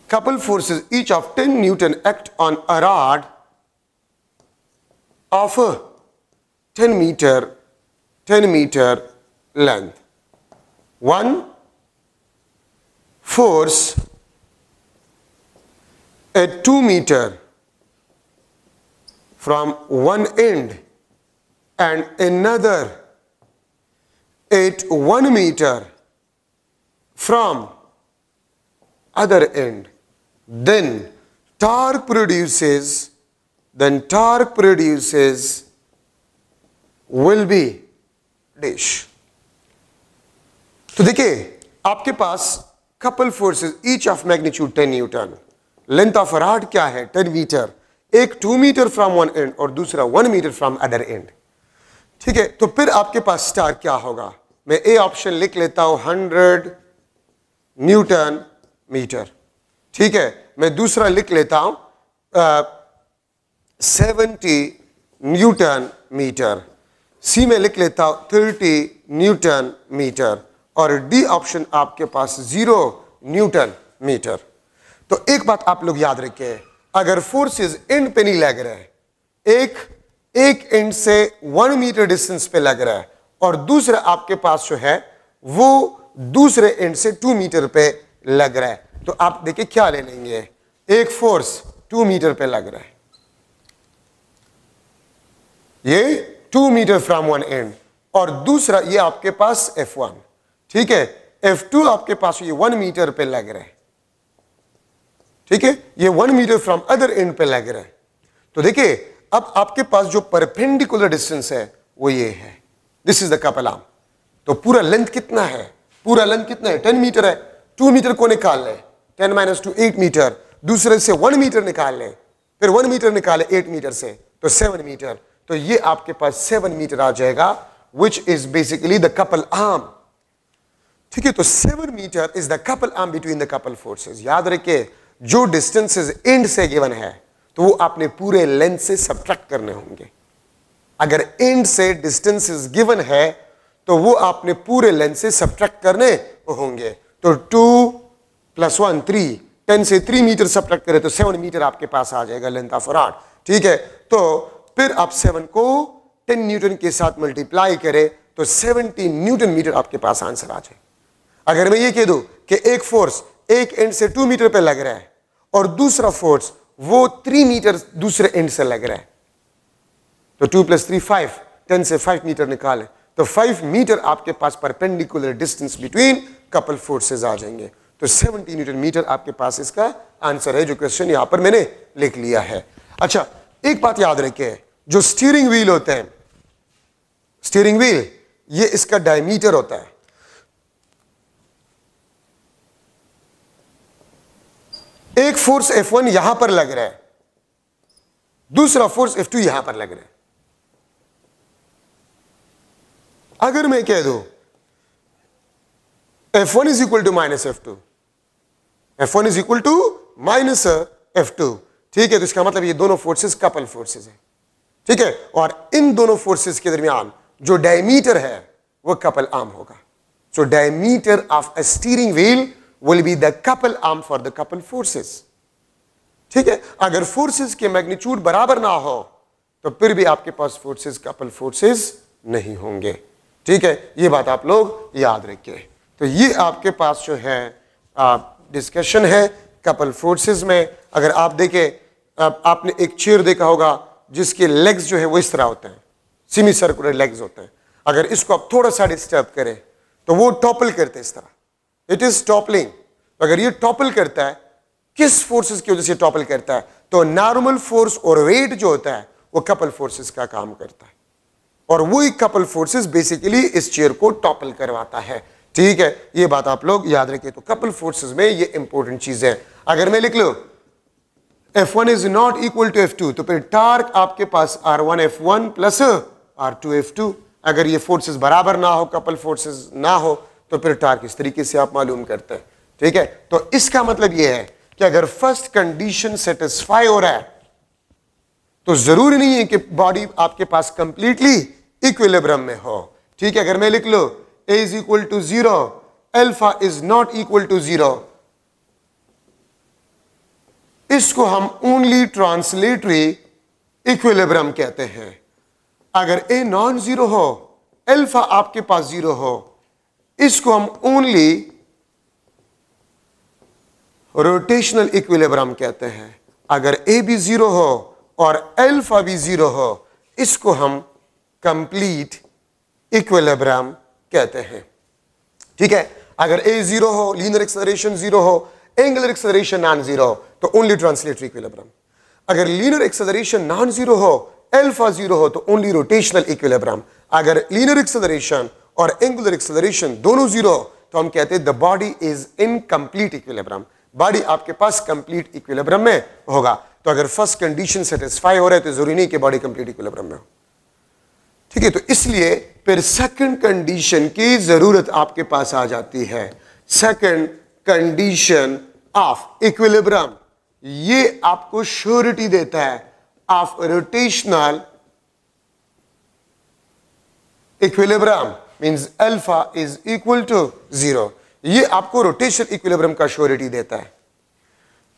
couple forces each of 10 Newton act on a rod of a 10 meter length. One force at 2 meter from one end and another at 1 meter from other end, then torque produces will be dash. तो देखिए आपके पास couple forces each of magnitude 10 Newton, length of rod क्या है 10 metre, एक 2 metre from one and और दूसरा 1 metre from other and. ठीक है, तो फिर आपके पास स्टार क्या होगा, मैं ए ऑप्शन लिख लेता हूं 100 न्यूटन मीटर। ठीक है, मैं दूसरा लिख लेता हूं 70 न्यूटन मीटर, सी में लिख लेता हूं 30 न्यूटन मीटर और डी ऑप्शन आपके पास 0 न्यूटन मीटर। तो एक बात आप लोग याद रखें, अगर फोर्सेस एंड पे नहीं लग रहा है, एक एंड से 1 मीटर डिस्टेंस पे लग रहा है और दूसरा आपके पास जो है वो दूसरे एंड से 2 मीटर पे लग रहा है, तो आप देखिए क्या ले लेंगे, एक फोर्स 2 मीटर पे लग रहा है, ये 2 मीटर फ्रॉम वन एंड और दूसरा ये आपके पास F1। ठीक है, F2 आपके पास ये 1 मीटर पे लग रहा है। ठीक है, ये 1 मीटर फ्रॉम अदर एंड पे लग रहा है। तो देखिए अब आपके पास जो परपेंडिकुलर डिस्टेंस है वो ये है, this is the couple arm. तो पूरा लेंथ कितना है, पूरा लेंथ कितना है 10 मीटर है, 2 मीटर को निकाल ले 10 माइनस 2 8 मीटर, दूसरे से 1 मीटर निकाल ले, फिर 1 मीटर निकाले 8 मीटर से तो 7 मीटर, तो ये आपके पास 7 मीटर आ जाएगा, which is basically the couple arm. ठीक है, तो 7 metre is the couple arm between the couple forces. याद रखिए जो डिस्टेंसेस एंड से गिवन है तो वो आपने पूरे लेंथ से सब्ट्रैक्ट करने होंगे। अगर एंड से डिस्टेंसेस गिवन है तो वो आपने पूरे लेंथ से सब्ट्रैक्ट करने होंगे। तो 2 + 1 3, 10 से 3 मीटर सब्ट्रैक्ट करें तो 7 मीटर आपके पास आ जाएगा लेंथ ऑफ रॉड। ठीक है, तो फिर आप 7 को 10 न्यूटन के साथ मल्टीप्लाई करें तो 70 न्यूटन मीटर आपके पास आंसर आ जाए। अगर मैं ये कह दूं कि एक फोर्स एक एंड से 2 मीटर पे लग रहा है और दूसरा फोर्स वो 3 मीटर दूसरे एंड से लग रहा है, तो 2 + 3 5, 10 से 5 मीटर निकालें तो 5 मीटर आपके पास perpendicular distance between couple forces आ जाएंगे। तो 70 न्यूटन मीटर आपके पास इसका आंसर है, जो क्वेश्चन यहां पर मैंने लिख लिया है। अच्छा, एक बात याद रखें, जो स्टीयरिंग व्हील होते हैं, स्टीयरिंग व्हील ये इसका डायमीटर होता है। एक फोर्स F1 यहां पर लग रहा है, दूसरा फोर्स F2 यहां पर लग रहा है। अगर मैं कह दूं F1 is equal to minus F2, F1 is equal to minus F2, ठीक है, तो इसका मतलब ये दोनों फोर्सेस कपल फोर्सेस है। ठीक है, और इन दोनों फोर्सेस के दरमियान जो डायमीटर है वो कपल आर्म होगा। So diameter of a steering wheel will be the couple arm for the couple forces। ठीक है, अगर फोर्सेस के मैग्नीट्यूड बराबर ना हो तो फिर भी आपके पास फोर्सेस कपल फोर्सेस नहीं होंगे। ठीक है, ये बात आप लोग याद रखिए। तो ये आपके पास जो है डिस्कशन है कपल फोर्सेस में। अगर आप देखें, आपने एक चेयर देखा होगा जिसके लेग्स जो है वो इस तरह होते हैं, सेमी सर्कुलर लेग्स होते हैं। अगर इसको आप थोड़ा सा डिस्टर्ब करें तो वो टॉपल करते इस तरह, इट इज टॉपलिंग। अगर ये टॉपल करता है, किस फोर्सेस की वजह से टॉपल करता है? तो नॉर्मल फोर्स और वेट जो होता है वो कपल फोर्सेस का काम करता है, और वही कपल फोर्सेस बेसिकली इस चेयर को टॉपल करवाता है। ठीक है, ये बात आप लोग याद रखिए। तो कपल फोर्सेस में ये इंपॉर्टेंट चीज है। अगर मैं लिख लो F1 is not equal to F2, तो फिर टार्क आपके पास R1 F1 plus R2 F2। अगर ये फोर्सेस बराबर ना हो, कपल फोर्सेस ना हो, तो फिर टार्क इस तरीके से आप मालूम करते हैं। ठीक है, तो इसका मतलब ये है कि अगर फर्स्ट कंडीशन सेटिस्फाई हो रहा है तो जरूरी नहीं है कि बॉडी आपके पास कंप्लीटली इक्विलिब्रियम में हो। ठीक है, अगर मैं लिख लो A is equal to 0, alpha is not equal to 0, इसको हम ओनली ट्रांसलेटरी इक्विलिब्रियम कहते हैं। अगर A नॉन जीरो हो, अल्फा आपके पास 0 हो, इसको हम ओनली रोटेशनल इक्विलिब्रियम कहते हैं। अगर A भी 0 हो और अल्फा भी 0 हो, इसको हम कंप्लीट इक्विलिब्रियम कहते हैं। ठीक है, अगर A 0 हो, लीनियर एक्सेलरेशन 0 हो, एंगुलर एक्सेलरेशन नॉन जीरो, तो ओनली ट्रांसलेटरी इक्विलिब्रियम। अगर लीनियर एक्सेलरेशन नॉन जीरो हो, अल्फा 0 हो, तो ओनली रोटेशनल इक्विलिब्रियम। अगर लीनियर एक्सेलरेशन और एंगुलर एक्सेलरेशन दोनों 0 हो, तो हम कहते हैं the body is in complete equilibrium, body आपके पास कंप्लीट इक्विलिब्रियम में होगा। तो अगर फर्स्ट कंडीशन सेटिस्फाई हो रहा है तो जरूरी नहीं कि बॉडी कंप्लीट इक्विलिब्रियम में हो। ठीक है, तो इसलिए फिर सेकंड कंडीशन की जरूरत आपके पास आ जाती है। सेकंड कंडीशन ऑफ इक्विलिब्रियम, ये आपको श्योरिटी देता है of rotational equilibrium, means alpha is equal to 0। ये आपको रोटेशनल इक्विलिब्रियम का श्योरिटी देता है।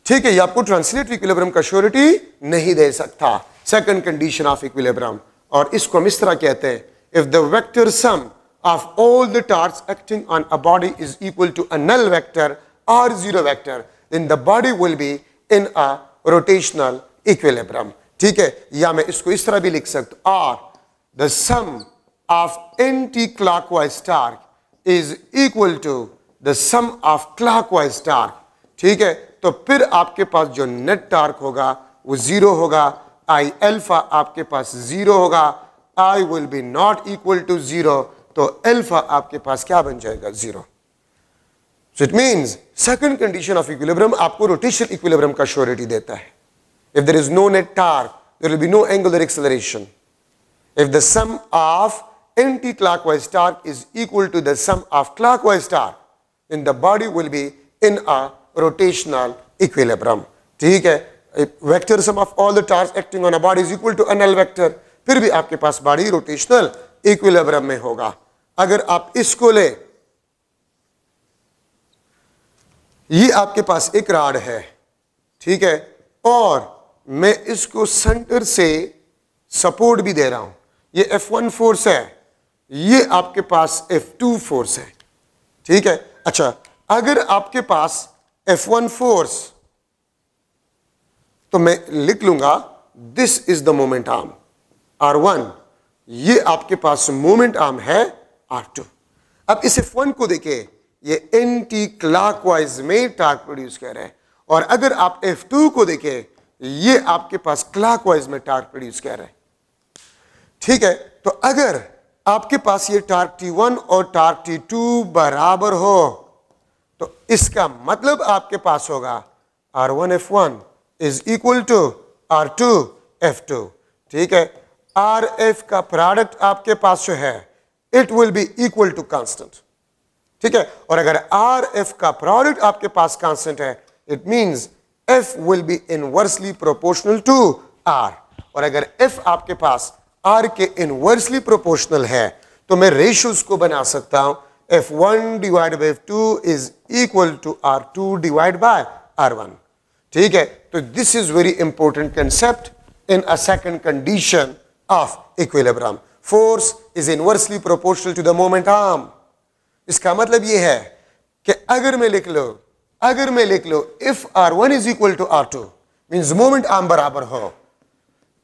ठीक है, ये आपको ट्रांसलेटरी इक्विलिब्रियम का श्योरिटी नहीं दे सकता। सेकंड कंडीशन ऑफ इक्विलिब्रियम, और इसको हम इस तरह कहते हैं, if the vector sum of all the torques acting on a body is equal to a null vector और zero vector, then the body will be in a rotational equilibrium. ठीक है, या मैं इसको इस तरह भी लिख सकता हूं, और the sum of anticlockwise torque is equal to the sum of clockwise torque. ठीक है, तो फिर आपके पास जो नेट टार्क होगा वो 0 होगा, आई अल्फा आपके पास 0 होगा, I will be not equal to 0, तो अल्फा आपके पास क्या बन जाएगा? 0। So it means second condition of equilibrium आपको रोटेशनल इक्विलिब्रियम का श्योरिटी देता है। If there is no net torque, there will be no angular acceleration. If the sum of anticlockwise torque is equal to the sum of clockwise torque, then the body will be in a rotational equilibrium. ठीक है, vector sum of all the torques acting on a body is equal to a null vector, फिर भी आपके पास body rotational equilibrium में होगा। अगर आप इसको ले, ये आपके पास एक रॉड है, ठीक है, और मैं इसको सेंटर से सपोर्ट भी दे रहा हूं, ये F1 फोर्स है, ये आपके पास F2 फोर्स है। ठीक है, अच्छा, अगर आपके पास F1 फोर्स, तो मैं लिख लूंगा this is the moment arm R1, ये आपके पास मोमेंट आर्म है R2। अब इस F1 को देखें, ये एंटी क्लॉकवाइज में टार्क प्रोड्यूस कर रहा है, और अगर आप F2 को देखें, ये आपके पास क्लॉकवाइज में टार्क प्रोड्यूस कर रहा है। ठीक है, तो अगर आपके पास ये टार्क T1 और टार्क T2 बराबर हो, तो इसका मतलब आपके पास होगा R1 F1 is equal to R2 F2। ठीक है, RF का प्रोडक्ट आपके पास जो है, it will be equal to constant. ठीक है, और अगर RF का प्रोडक्ट आपके पास कांस्टेंट है, it means F will be inversely proportional to R, और अगर F आपके पास R के इनवर्सली प्रोपोर्शनल है, तो मैं रेशियोज को बना सकता हूं, F1 divide by F2 is equal to R2 divide by R1। ठीक है, तो this is very important concept in a second condition of equilibrium. Force is inversely proportional to the moment arm. इसका मतलब यह है कि अगर मैं लिख लो if R1 is equal to R2, means moment arm बराबर हो,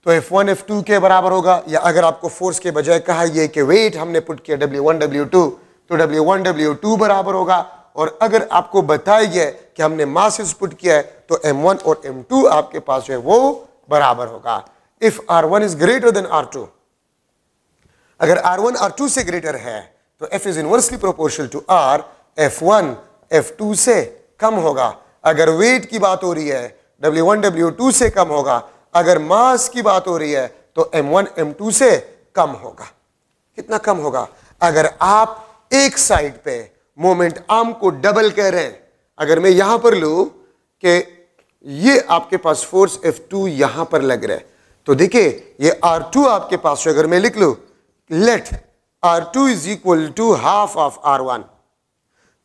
तो F1 F2 के बराबर होगा, या अगर आपको फोर्स के बजाय कहा ये कि वेट हमने पुट किया W1 W2, तो W1 W2 बराबर होगा। और अगर आपको बताया गया कि हमने मासेस पुट किया है तो M1 और M2 आपके पास जो है वो बराबर होगा। If R1 is greater than R2, अगर R1 R2 से ग्रेटर है तो F is inversely proportional to R, F1 F2 से कम होगा। अगर वेट की बात हो रही है W1 W2 से कम होगा, अगर मास की बात हो रही है तो M1 M2 से कम होगा। कितना कम होगा? अगर आप एक साइड पे मोमेंट आर्म को डबल कह रहे हैं, अगर मैं यहां पर लूं कि ये आपके पास फोर्स F2 यहां पर लग रहा है, तो देखिए ये R2 आपके पास, अगर मैं लिख लूं let R2 is equal to half of R1,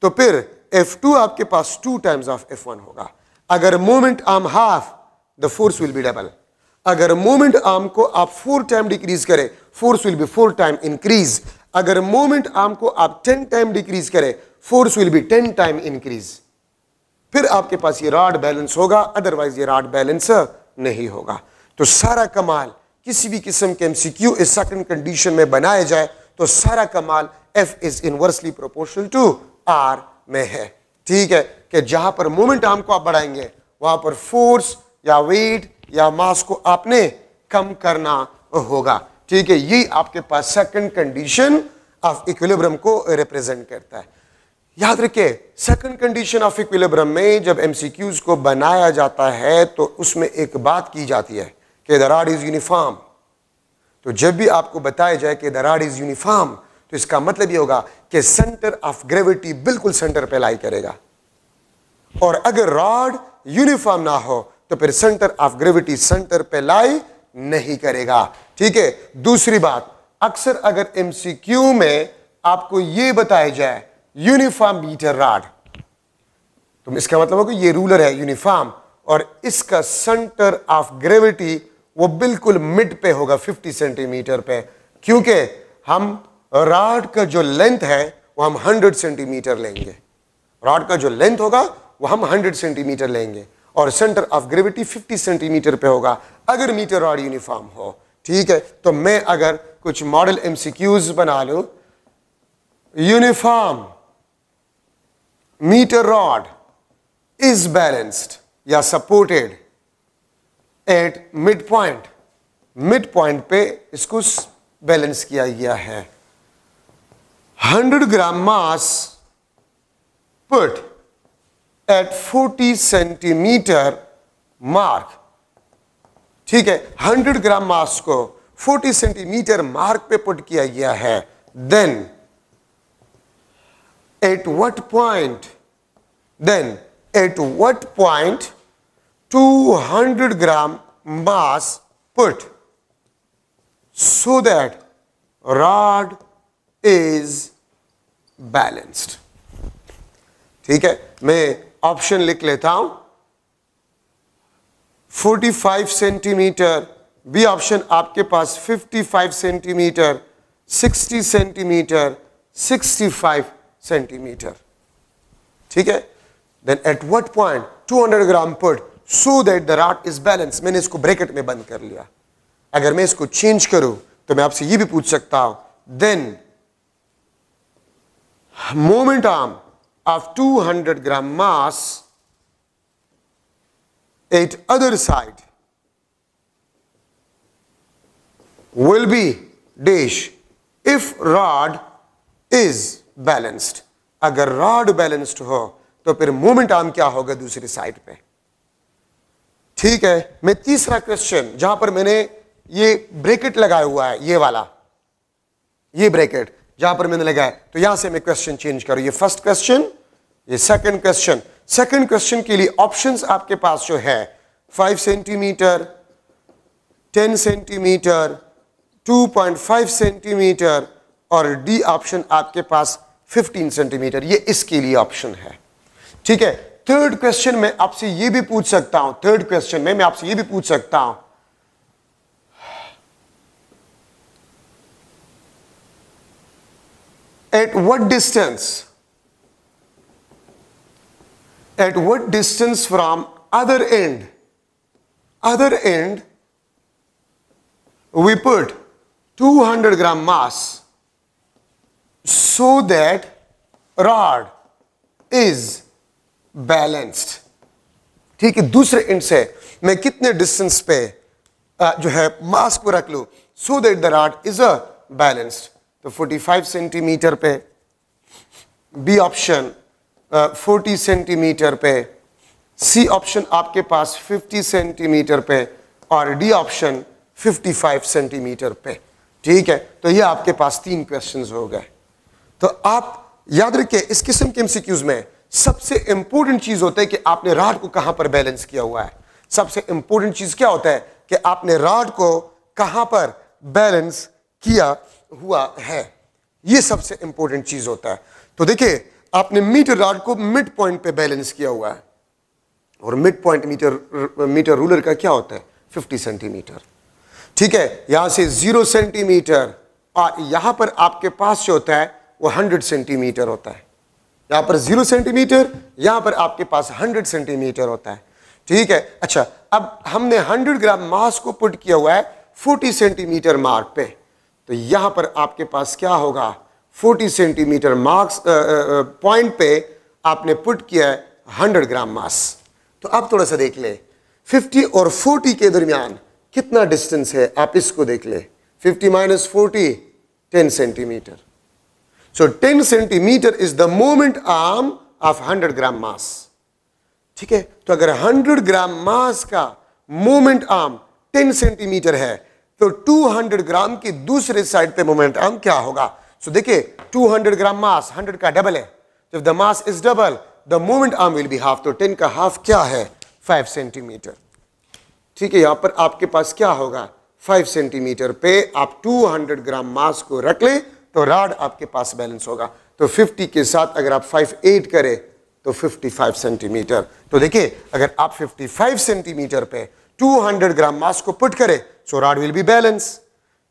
तो फिर F2 आपके पास 2 टाइम्स ऑफ F1 होगा। अगर moment arm half, the force will be double. अगर मोमेंट आर्म को आप 4 टाइम डिक्रीज करें, force will be 4 time increase. अगर मोमेंट आर्म को आप 10 टाइम डिक्रीज करें, force will be 10 time increase. फिर आपके पास ये रॉड बैलेंस होगा, अदरवाइज ये रॉड बैलेंस नहीं होगा। तो सारा कमाल किसी भी किस्म के एमसीक्यू इस सेकंड कंडीशन में बनाया जाए तो सारा कमाल F is inversely proportional to R में है। ठीक है, कि जहां पर मोमेंट आर्म को आप बढ़ाएंगे वहां पर फोर्स या वेट या मास को आपने कम करना होगा। ठीक है, ये आपके पास सेकंड कंडीशन ऑफ इक्विलिब्रियम को रिप्रेजेंट करता है। याद रखिए, सेकंड कंडीशन ऑफ इक्विलिब्रियम में जब एमसीक्यूज को बनाया जाता है तो उसमें एक बात की जाती है कि द रॉड इज यूनिफॉर्म। तो जब भी आपको बताया जाए कि द रॉड इज यूनिफॉर्म, तो इसका मतलब ये होगा कि सेंटर ऑफ ग्रेविटी बिल्कुल सेंटर पे लाई करेगा। और अगर रॉड यूनिफॉर्म ना हो तो फिर सेंटर ऑफ ग्रेविटी सेंटर पे लाई नहीं करेगा। ठीक है, दूसरी बात, अक्सर अगर एमसीक्यू में आपको यह बताया जाए यूनिफॉर्म मीटर रॉड, तो इसका मतलब होगा ये रूलर है यूनिफॉर्म और इसका सेंटर ऑफ ग्रेविटी वो बिल्कुल मिड पे होगा 50 सेंटीमीटर पे, क्योंकि हम रॉड का जो लेंथ है वो हम 100 सेंटीमीटर लेंगे। रॉड का जो लेंथ होगा वो हम 100 सेंटीमीटर लेंगे और सेंटर ऑफ ग्रेविटी 50 सेंटीमीटर पे होगा अगर मीटर रॉड यूनिफॉर्म हो। ठीक है, तो मैं अगर कुछ मॉडल एमसीक्यूज बना लूं, uniform metre rod is balanced या supported at midpoint, midpoint पे इसको बैलेंस किया गया है। 100 ग्राम मास put at 40 सेंटीमीटर मार्क। ठीक है, 100 ग्राम मास को 40 सेंटीमीटर मार्क पे पुट किया गया है। then at what point 200 gram mass put so that rod is balanced। ठीक है, मैं ऑप्शन लिख लेता हूं, 45 सेंटीमीटर, बी ऑप्शन आपके पास 55 सेंटीमीटर, 60 सेंटीमीटर, 65 सेंटीमीटर। ठीक है, then at what point 200 gram put so that the rod is balanced। मैंने इसको ब्रैकेट में बंद कर लिया। अगर मैं इसको चेंज करूं तो मैं आपसे ये भी पूछ सकता हूं, then moment arm of 200 gram mass at other side will be dash if rod is balanced। अगर रॉड बैलेंस्ड हो तो फिर मोमेंट आर्म क्या होगा दूसरी साइड पे। ठीक है, मैं तीसरा क्वेश्चन जहां पर मैंने ये ब्रैकेट लगाया हुआ है, ये वाला, ये ब्रैकेट जहां पर मैंने लगाया, तो यहां से मैं क्वेश्चन चेंज करूं, ये फर्स्ट क्वेश्चन, ये सेकंड क्वेश्चन। सेकंड क्वेश्चन के लिए ऑप्शंस आपके पास जो है 5 सेंटीमीटर, 10 सेंटीमीटर, 2.5 सेंटीमीटर और डी ऑप्शन आपके पास 15 सेंटीमीटर, ये इसके लिए ऑप्शन है। ठीक है, थर्ड क्वेश्चन में आपसे ये भी पूछ सकता हूं, थर्ड क्वेश्चन में मैं आपसे ये भी पूछ सकता हूं, at what distance from other end we put 200 gram mass so that rod is balanced. ठीक है, दूसरे एंड से मैं कितने डिस्टेंस पे जो है मास को रख लूं so that the rod is a balanced. तो 45 सेंटीमीटर पे, बी ऑप्शन 40 सेंटीमीटर पे, सी ऑप्शन आपके पास 50 सेंटीमीटर पे और डी ऑप्शन 55 सेंटीमीटर पे. ठीक है, तो ये आपके पास 3 क्वेश्चंस हो गए. तो आप याद रखिए इस किस्म के एमसीक्यूज में सबसे इंपॉर्टेंट चीज होता है कि आपने रॉड को कहां पर बैलेंस किया हुआ है. सबसे इंपॉर्टेंट चीज क्या होता है कि आपने रॉड को कहां पर बैलेंस किया हुआ है. ये सबसे इंपॉर्टेंट चीज होता है. तो देखिए आपने मीटर रॉड को मिड पॉइंट पे बैलेंस किया हुआ है और मिड पॉइंट मीटर रूलर का क्या होता है 50 सेंटीमीटर. ठीक है, यहां से 0 सेंटीमीटर और यहां पर आपके पास जो होता है वो 100 सेंटीमीटर होता है. यहां पर 0 सेंटीमीटर, यहां पर आपके पास 100 सेंटीमीटर होता है. ठीक है, अच्छा अब हमने 100 ग्राम मास को पुट किया हुआ है 40 सेंटीमीटर मार्क पे. तो यहां पर आपके पास क्या होगा 40 सेंटीमीटर मार्क्स पॉइंट पे आपने पुट किया है 100 ग्राम मास. तो अब थोड़ा सा देख ले 50 और 40 के दरमियान कितना डिस्टेंस है, आप इसको देख ले. 50 minus 40 10 centimetre. So 10 centimetre is the moment arm of 100 ग्राम मास. ठीक है, तो अगर 100 ग्राम मास का मोमेंट आर्म 10 सेंटीमीटर है तो 200 ग्राम की दूसरे साइड पे मोमेंट आर्म क्या होगा. सो देखिए 200 ग्राम मास 100 का डबल है. जब the mass is double the moment arm will be half. तो 10 का हाफ क्या है 5 सेंटीमीटर. ठीक है, यहां पर आपके पास क्या होगा 5 सेंटीमीटर पे आप 200 ग्राम मास को रख ले तो रॉड आपके पास बैलेंस होगा. तो 50 के साथ अगर आप 5 ऐड करें तो 55 सेंटीमीटर. तो देखिए अगर आप 55 सेंटीमीटर पे 200 ग्राम मास को पुट करें सो रॉड विल बी बैलेंस.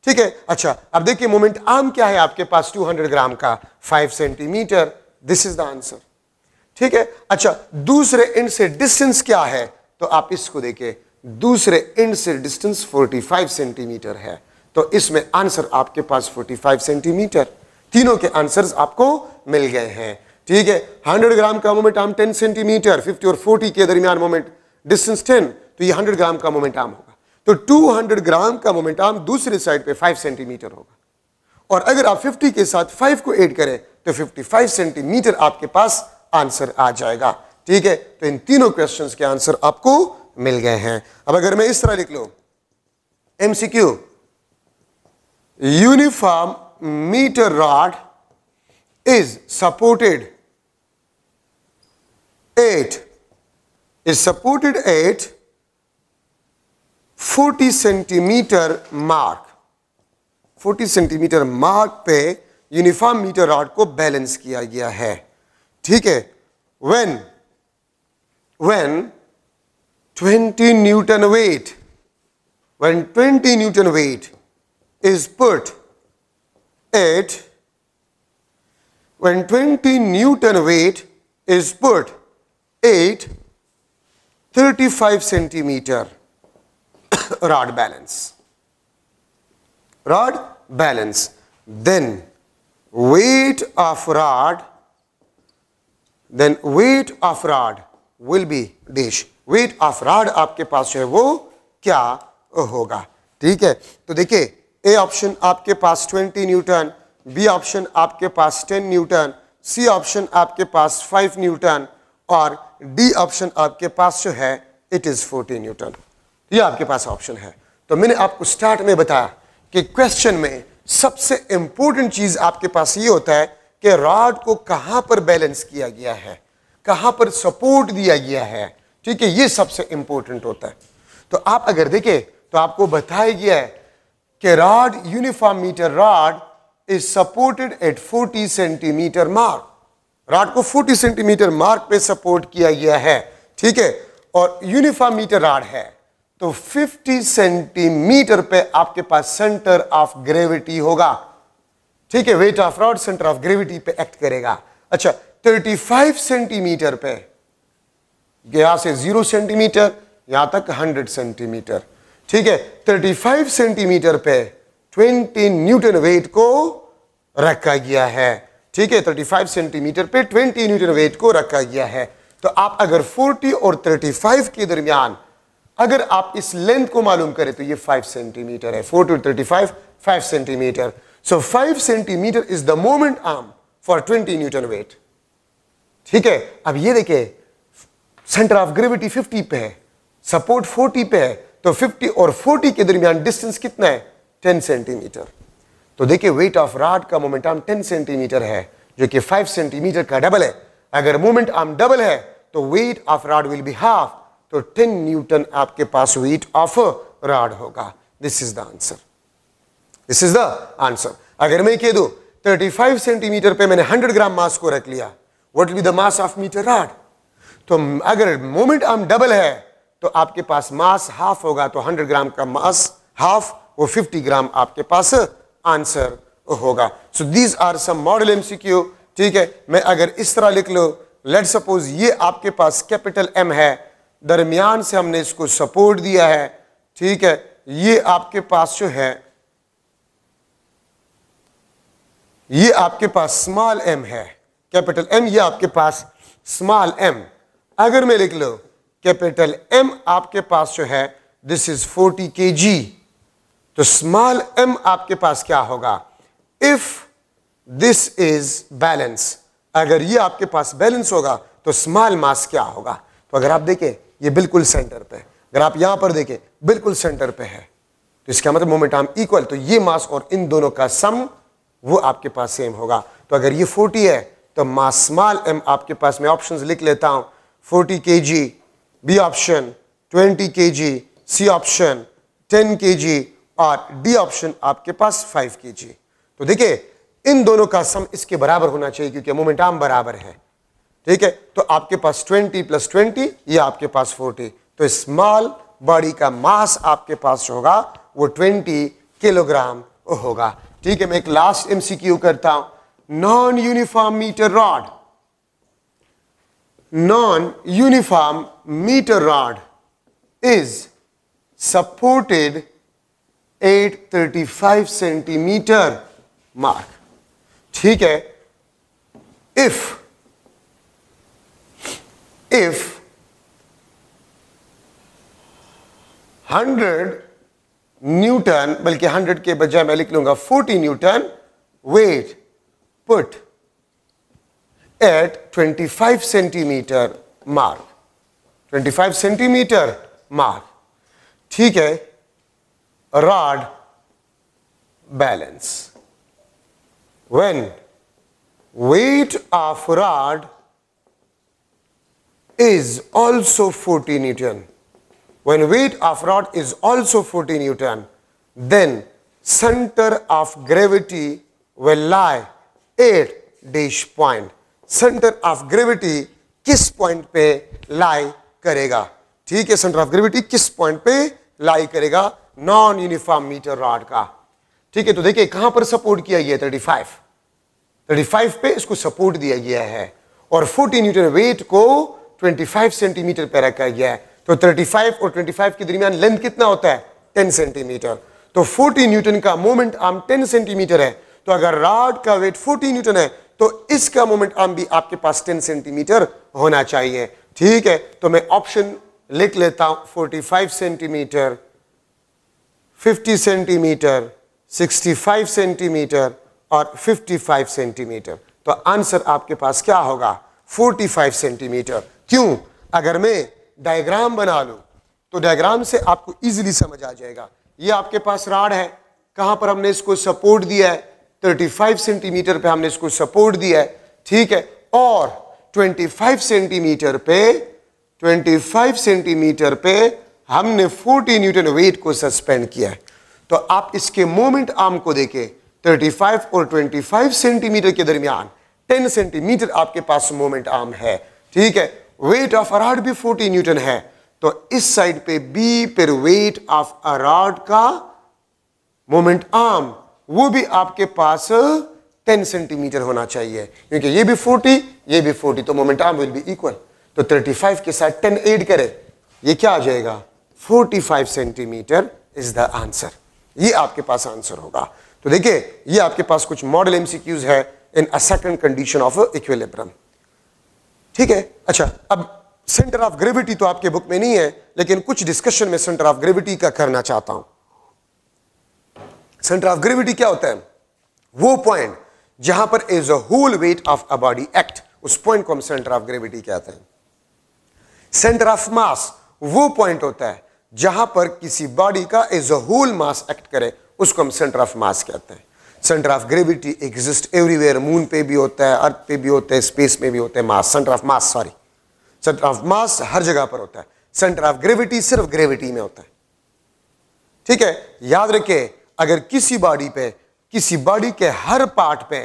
ठीक है, अच्छा अब देखिए मोमेंट आर्म क्या है आपके पास 200 ग्राम का 5 centimetre. This is the answer. ठीक है, अच्छा दूसरे एंड से डिस्टेंस क्या है तो आप इसको देखिए दूसरे एंड से डिस्टेंस 45 सेंटीमीटर है. तो इसमें आंसर आपके पास 45 सेंटीमीटर. तीनों के आंसर्स आपको मिल गए हैं. ठीक है, 100 ग्राम का मोमेंट आर्म 10 सेंटीमीटर, 50 और 40 के दरमियान मोमेंट डिस्टेंस 10, तो ये 100 ग्राम का मोमेंट आर्म होगा. तो 200 ग्राम का मोमेंट आर्म दूसरे साइड पे 5 सेंटीमीटर होगा. और अगर आप 50 के साथ 5 को ऐड करें तो 55 सेंटीमीटर आपके पास आंसर आ जाएगा. ठीक है, तो इन तीनों क्वेश्चंस के आंसर आपको मिल गए हैं. अब अगर मैं इस तरह लिख लूं MCQ, uniform metre rod is supported at 40 centimetre mark. 40 centimetre mark पे यूनिफॉर्म मीटर रॉड को बैलेंस किया गया है. ठीक है, when 20 Newton weight, when 20 Newton weight is put at, when 20 Newton weight is put at 35 centimeter rod balance, then weight of rod will be dash. weight of rod आपके पास जो है वो क्या होगा. ठीक है, तो देखिए ए ऑप्शन आपके पास 20 न्यूटन, बी ऑप्शन आपके पास 10 न्यूटन, सी ऑप्शन आपके पास 5 न्यूटन और डी ऑप्शन आपके पास जो है इट इज 40 न्यूटन. ये आपके पास ऑप्शन है. तो मैंने आपको स्टार्ट में बताया कि क्वेश्चन में सबसे इंपॉर्टेंट चीज आपके पास ये होता है कि रॉड को कहां पर बैलेंस किया गया है, कहां पर सपोर्ट दिया गया है. ठीक है, ये सबसे इंपॉर्टेंट होता है. तो आप अगर देखें तो आपको बताया गया है कि rod uniform metre rod is supported at 40 centimetre mark. Rod को 40 सेंटीमीटर मार्क पे सपोर्ट किया गया है. ठीक है, और यूनिफॉर्म मीटर रॉड है तो 50 सेंटीमीटर पे आपके पास सेंटर ऑफ ग्रेविटी होगा. ठीक है, weight of rod centre of gravity पे एक्ट करेगा. अच्छा 35 सेंटीमीटर पे यहां से 0 सेंटीमीटर यहां तक 100 सेंटीमीटर. ठीक है, 35 सेंटीमीटर पे 20 न्यूटन वेट को रखा गया है। ठीक है, 35 सेंटीमीटर पे 20 न्यूटन वेट को रखा गया है। तो आप अगर 40 और 35 के दरमियान अगर आप इस लेंथ को मालूम करें तो ये 5 सेंटीमीटर है। 40 और 35 5 centimetre. So 5 centimetre is the moment arm for 20 Newton wait. ठीक है, अब ये देखिए सेंटर ऑफ ग्रेविटी 50 पे है, सपोर्ट 40 पे है, तो 50 और 40 के दरमियान डिस्टेंस कितना है? 10 सेंटीमीटर। तो देखिए वेट ऑफ रॉड का मोमेंट आर्म 10 सेंटीमीटर है, जो कि 5 सेंटीमीटर का डबल है। अगर मोमेंट आर्म डबल है तो weight of rod will be half, तो 10 न्यूटन आपके पास वेट ऑफ रॉड होगा। This is the answer, this is the answer. अगर मैं कह दूं 35 सेंटीमीटर पे मैंने 100 ग्राम मास को रख लिया, what will be the mass of metre rod? तो अगर मोमेंट आर्म डबल है तो आपके पास मास हाफ होगा, तो 100 ग्राम का मास हाफ, वो 50 ग्राम आपके पास आंसर होगा। So these are some model MCQ. ठीक है, मैं अगर इस तरह लिख लो, लेट सपोज ये आपके पास कैपिटल एम है, दरमियान से हमने इसको सपोर्ट दिया है। ठीक है, ये आपके पास जो है ये आपके पास स्मॉल एम है, कैपिटल एम, ये आपके पास स्मॉल एम। अगर मैं लिख लो कैपिटल एम आपके पास जो है दिस इज 40 kg, तो स्मॉल एम आपके पास क्या होगा? इफ दिस इज बैलेंस, अगर ये आपके पास बैलेंस होगा तो स्मॉल मास क्या होगा? तो अगर आप देखें ये बिल्कुल सेंटर पे, अगर आप यहां पर देखें बिल्कुल सेंटर पे है, तो इसका मतलब मोमेंट आर्म इक्वल, तो ये मास और इन दोनों का सम वो आपके पास सेम होगा। तो अगर ये 40 है तो मास स्मॉल एम आपके पास, मैं ऑप्शंस लिख लेता हूं, 40 kg, B option 20 kg, C option 10 kg और डी ऑप्शन आपके पास 5 kg। तो देखिए इन दोनों का सम इसके बराबर होना चाहिए क्योंकि मोमेंट आर्म बराबर है। ठीक है, तो आपके पास 20 + 20, ये आपके पास 40, तो स्मॉल बॉडी का मास आपके पास जो होगा वो 20 किलोग्राम होगा। ठीक है, मैं एक लास्ट एमसीक्यू करता हूं। Non uniform metre rod, non-uniform meter rod is supported at 35 centimeter mark. ठीक है, if 100 न्यूटन, बल्कि 100 के बजाय मैं लिख लूंगा 40 Newton weight put at 25 centimeter mark, 25 centimeter mark. ठीक है, rod balance, when weight of rod is also 40 Newton, when weight of rod is also 40 Newton, then center of gravity will lie at dash point. Centre of gravity किस point पे लाई करेगा? ठीक है, centre of gravity किस point पे लाई करेगा non uniform metre rod का? ठीक है, तो देखिए कहां पर सपोर्ट किया गया? 35 पे इसको सपोर्ट दिया गया है और 40 न्यूटन वेट को 25 सेंटीमीटर पे रखा गया है। तो 35 और 25 के दरमियान लेंथ कितना होता है? 10 सेंटीमीटर। तो 40 न्यूटन का मोमेंट आर्म 10 सेंटीमीटर है, तो अगर रॉड का वेट 40 न्यूटन है तो इसका मोमेंट आर्म भी आपके पास 10 सेंटीमीटर होना चाहिए। ठीक है, तो मैं ऑप्शन लिख लेता हूं, 45 सेंटीमीटर, 50 सेंटीमीटर, 65 सेंटीमीटर और 55 सेंटीमीटर। तो आंसर आपके पास क्या होगा? 45 सेंटीमीटर। क्यों? अगर मैं डायग्राम बना लूं तो डायग्राम से आपको इजीली समझ आ जाएगा। ये आपके पास रॉड है, कहां पर हमने इसको सपोर्ट दिया है? 35 सेंटीमीटर पे हमने इसको सपोर्ट दिया है। ठीक है, और 25 सेंटीमीटर पे हमने 40 न्यूटन वेट को सस्पेंड किया है। तो आप इसके मोमेंट आर्म को देखें, 35 और 25 सेंटीमीटर के दरमियान 10 सेंटीमीटर आपके पास मोमेंट आर्म है। ठीक है, वेट ऑफ अ रॉड भी 40 न्यूटन है, तो इस साइड पे बी पर वेट ऑफ अ रॉड का मोमेंट आर्म वो भी आपके पास 10 सेंटीमीटर होना चाहिए, क्योंकि ये भी 40 ये भी 40, तो moment arm will be equal. तो 35 के साथ 10 ऐड करें, ये क्या आ जाएगा? 45 सेंटीमीटर इज द आंसर। ये आपके पास आंसर होगा। तो देखिए ये आपके पास कुछ मॉडल एमसीक्यूज है in a second condition of equilibrium. ठीक है, अच्छा अब सेंटर ऑफ ग्रेविटी तो आपके बुक में नहीं है, लेकिन कुछ डिस्कशन में सेंटर ऑफ ग्रेविटी का करना चाहता हूं। सेंटर ऑफ ग्रेविटी क्या होता है? वो पॉइंट जहां पर as a whole weight of a body act, उस पॉइंट को हम सेंटर ऑफ ग्रेविटी कहते हैं। सेंटर ऑफ मास वो पॉइंट होता है जहां पर किसी बॉडी का as a whole mass act करे, उसको हम सेंटर ऑफ मास कहते हैं। Centre of gravity exist everywhere, moon पे भी होता है, अर्थ पे भी होता है, स्पेस में भी होता है। Mass, centre of mass, sorry, centre of mass हर जगह पर होता है। सेंटर ऑफ ग्रेविटी सिर्फ ग्रेविटी में होता है। ठीक है, याद रखिए अगर किसी बॉडी पे, किसी बॉडी के हर पार्ट पे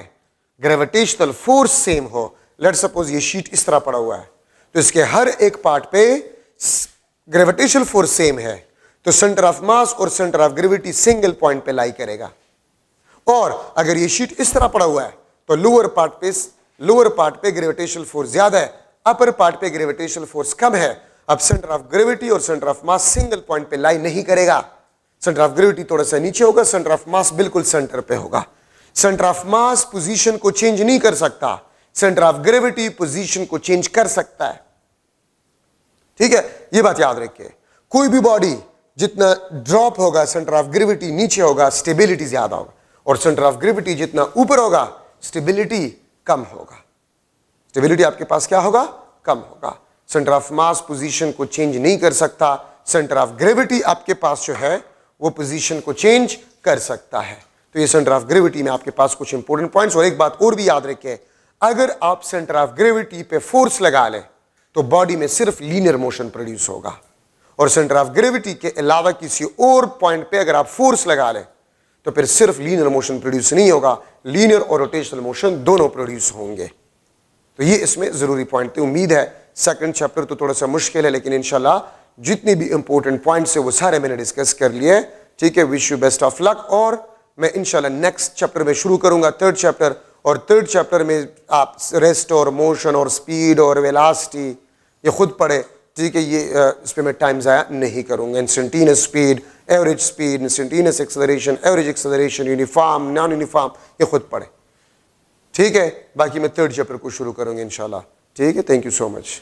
ग्रेविटेशनल फोर्स सेम हो, लेट्स सपोज ये शीट इस तरह पड़ा हुआ है, तो इसके हर एक पार्ट पे ग्रेविटेशनल फोर्स सेम है, तो सेंटर ऑफ मास और centre of gravity single point पे लाई करेगा। और अगर ये शीट इस तरह पड़ा हुआ है तो लोअर पार्ट पे ग्रेविटेशनल फोर्स ज्यादा है, अपर पार्ट पे ग्रेविटेशनल फोर्स कम है। अब सेंटर ऑफ ग्रेविटी और centre of mass single point पे लाई नहीं करेगा। सेंटर ऑफ ग्रेविटी थोड़ा सा नीचे होगा, सेंटर ऑफ मास बिल्कुल सेंटर पे होगा। सेंटर ऑफ मास पोजीशन को चेंज नहीं कर सकता, सेंटर ऑफ ग्रेविटी पोजीशन को चेंज कर सकता है। ठीक है, ये बात याद रखिए। कोई भी बॉडी जितना ड्रॉप होगा सेंटर ऑफ ग्रेविटी नीचे होगा, स्टेबिलिटी ज्यादा होगा, और सेंटर ऑफ ग्रेविटी जितना ऊपर होगा स्टेबिलिटी कम होगा। स्टेबिलिटी आपके पास क्या होगा? कम होगा। सेंटर ऑफ मास पोजीशन को चेंज नहीं कर सकता, सेंटर ऑफ ग्रेविटी आपके पास जो है वो पोजीशन को चेंज कर सकता है। तो ये सेंटर ऑफ ग्रेविटी में आपके पास कुछ इंपॉर्टेंट पॉइंट्स। और एक बात और भी याद रखें, अगर आप सेंटर ऑफ ग्रेविटी पे फोर्स लगा लें तो बॉडी में सिर्फ लीनियर मोशन प्रोड्यूस होगा, और सेंटर ऑफ ग्रेविटी के अलावा किसी और पॉइंट पे अगर आप फोर्स लगा लें तो फिर सिर्फ लीनियर मोशन प्रोड्यूस नहीं होगा, लीनियर और रोटेशनल मोशन दोनों प्रोड्यूस होंगे। तो ये इसमें जरूरी पॉइंट थे। उम्मीद है सेकंड चैप्टर तो थोड़ा सा मुश्किल है, लेकिन इंशाल्लाह जितने भी इंपॉर्टेंट पॉइंट्स है वो सारे मैंने डिस्कस कर लिए। ठीक है, wish you best of luck. और मैं इंशाल्लाह नेक्स्ट चैप्टर में शुरू करूंगा थर्ड चैप्टर, और थर्ड चैप्टर में आप रेस्ट और मोशन और स्पीड और वेलोसिटी ये खुद पढ़े। ठीक है, ये इस पर मैं टाइम ज़ाया नहीं करूंगा। Instantaneous speed, average speed, instantaneous acceleration, average acceleration, uniform, non uniform, ये खुद पढ़े। ठीक है, बाकी मैं थर्ड चैप्टर को शुरू करूंगा इंशाल्लाह। ठीक है, थैंक यू सो मच।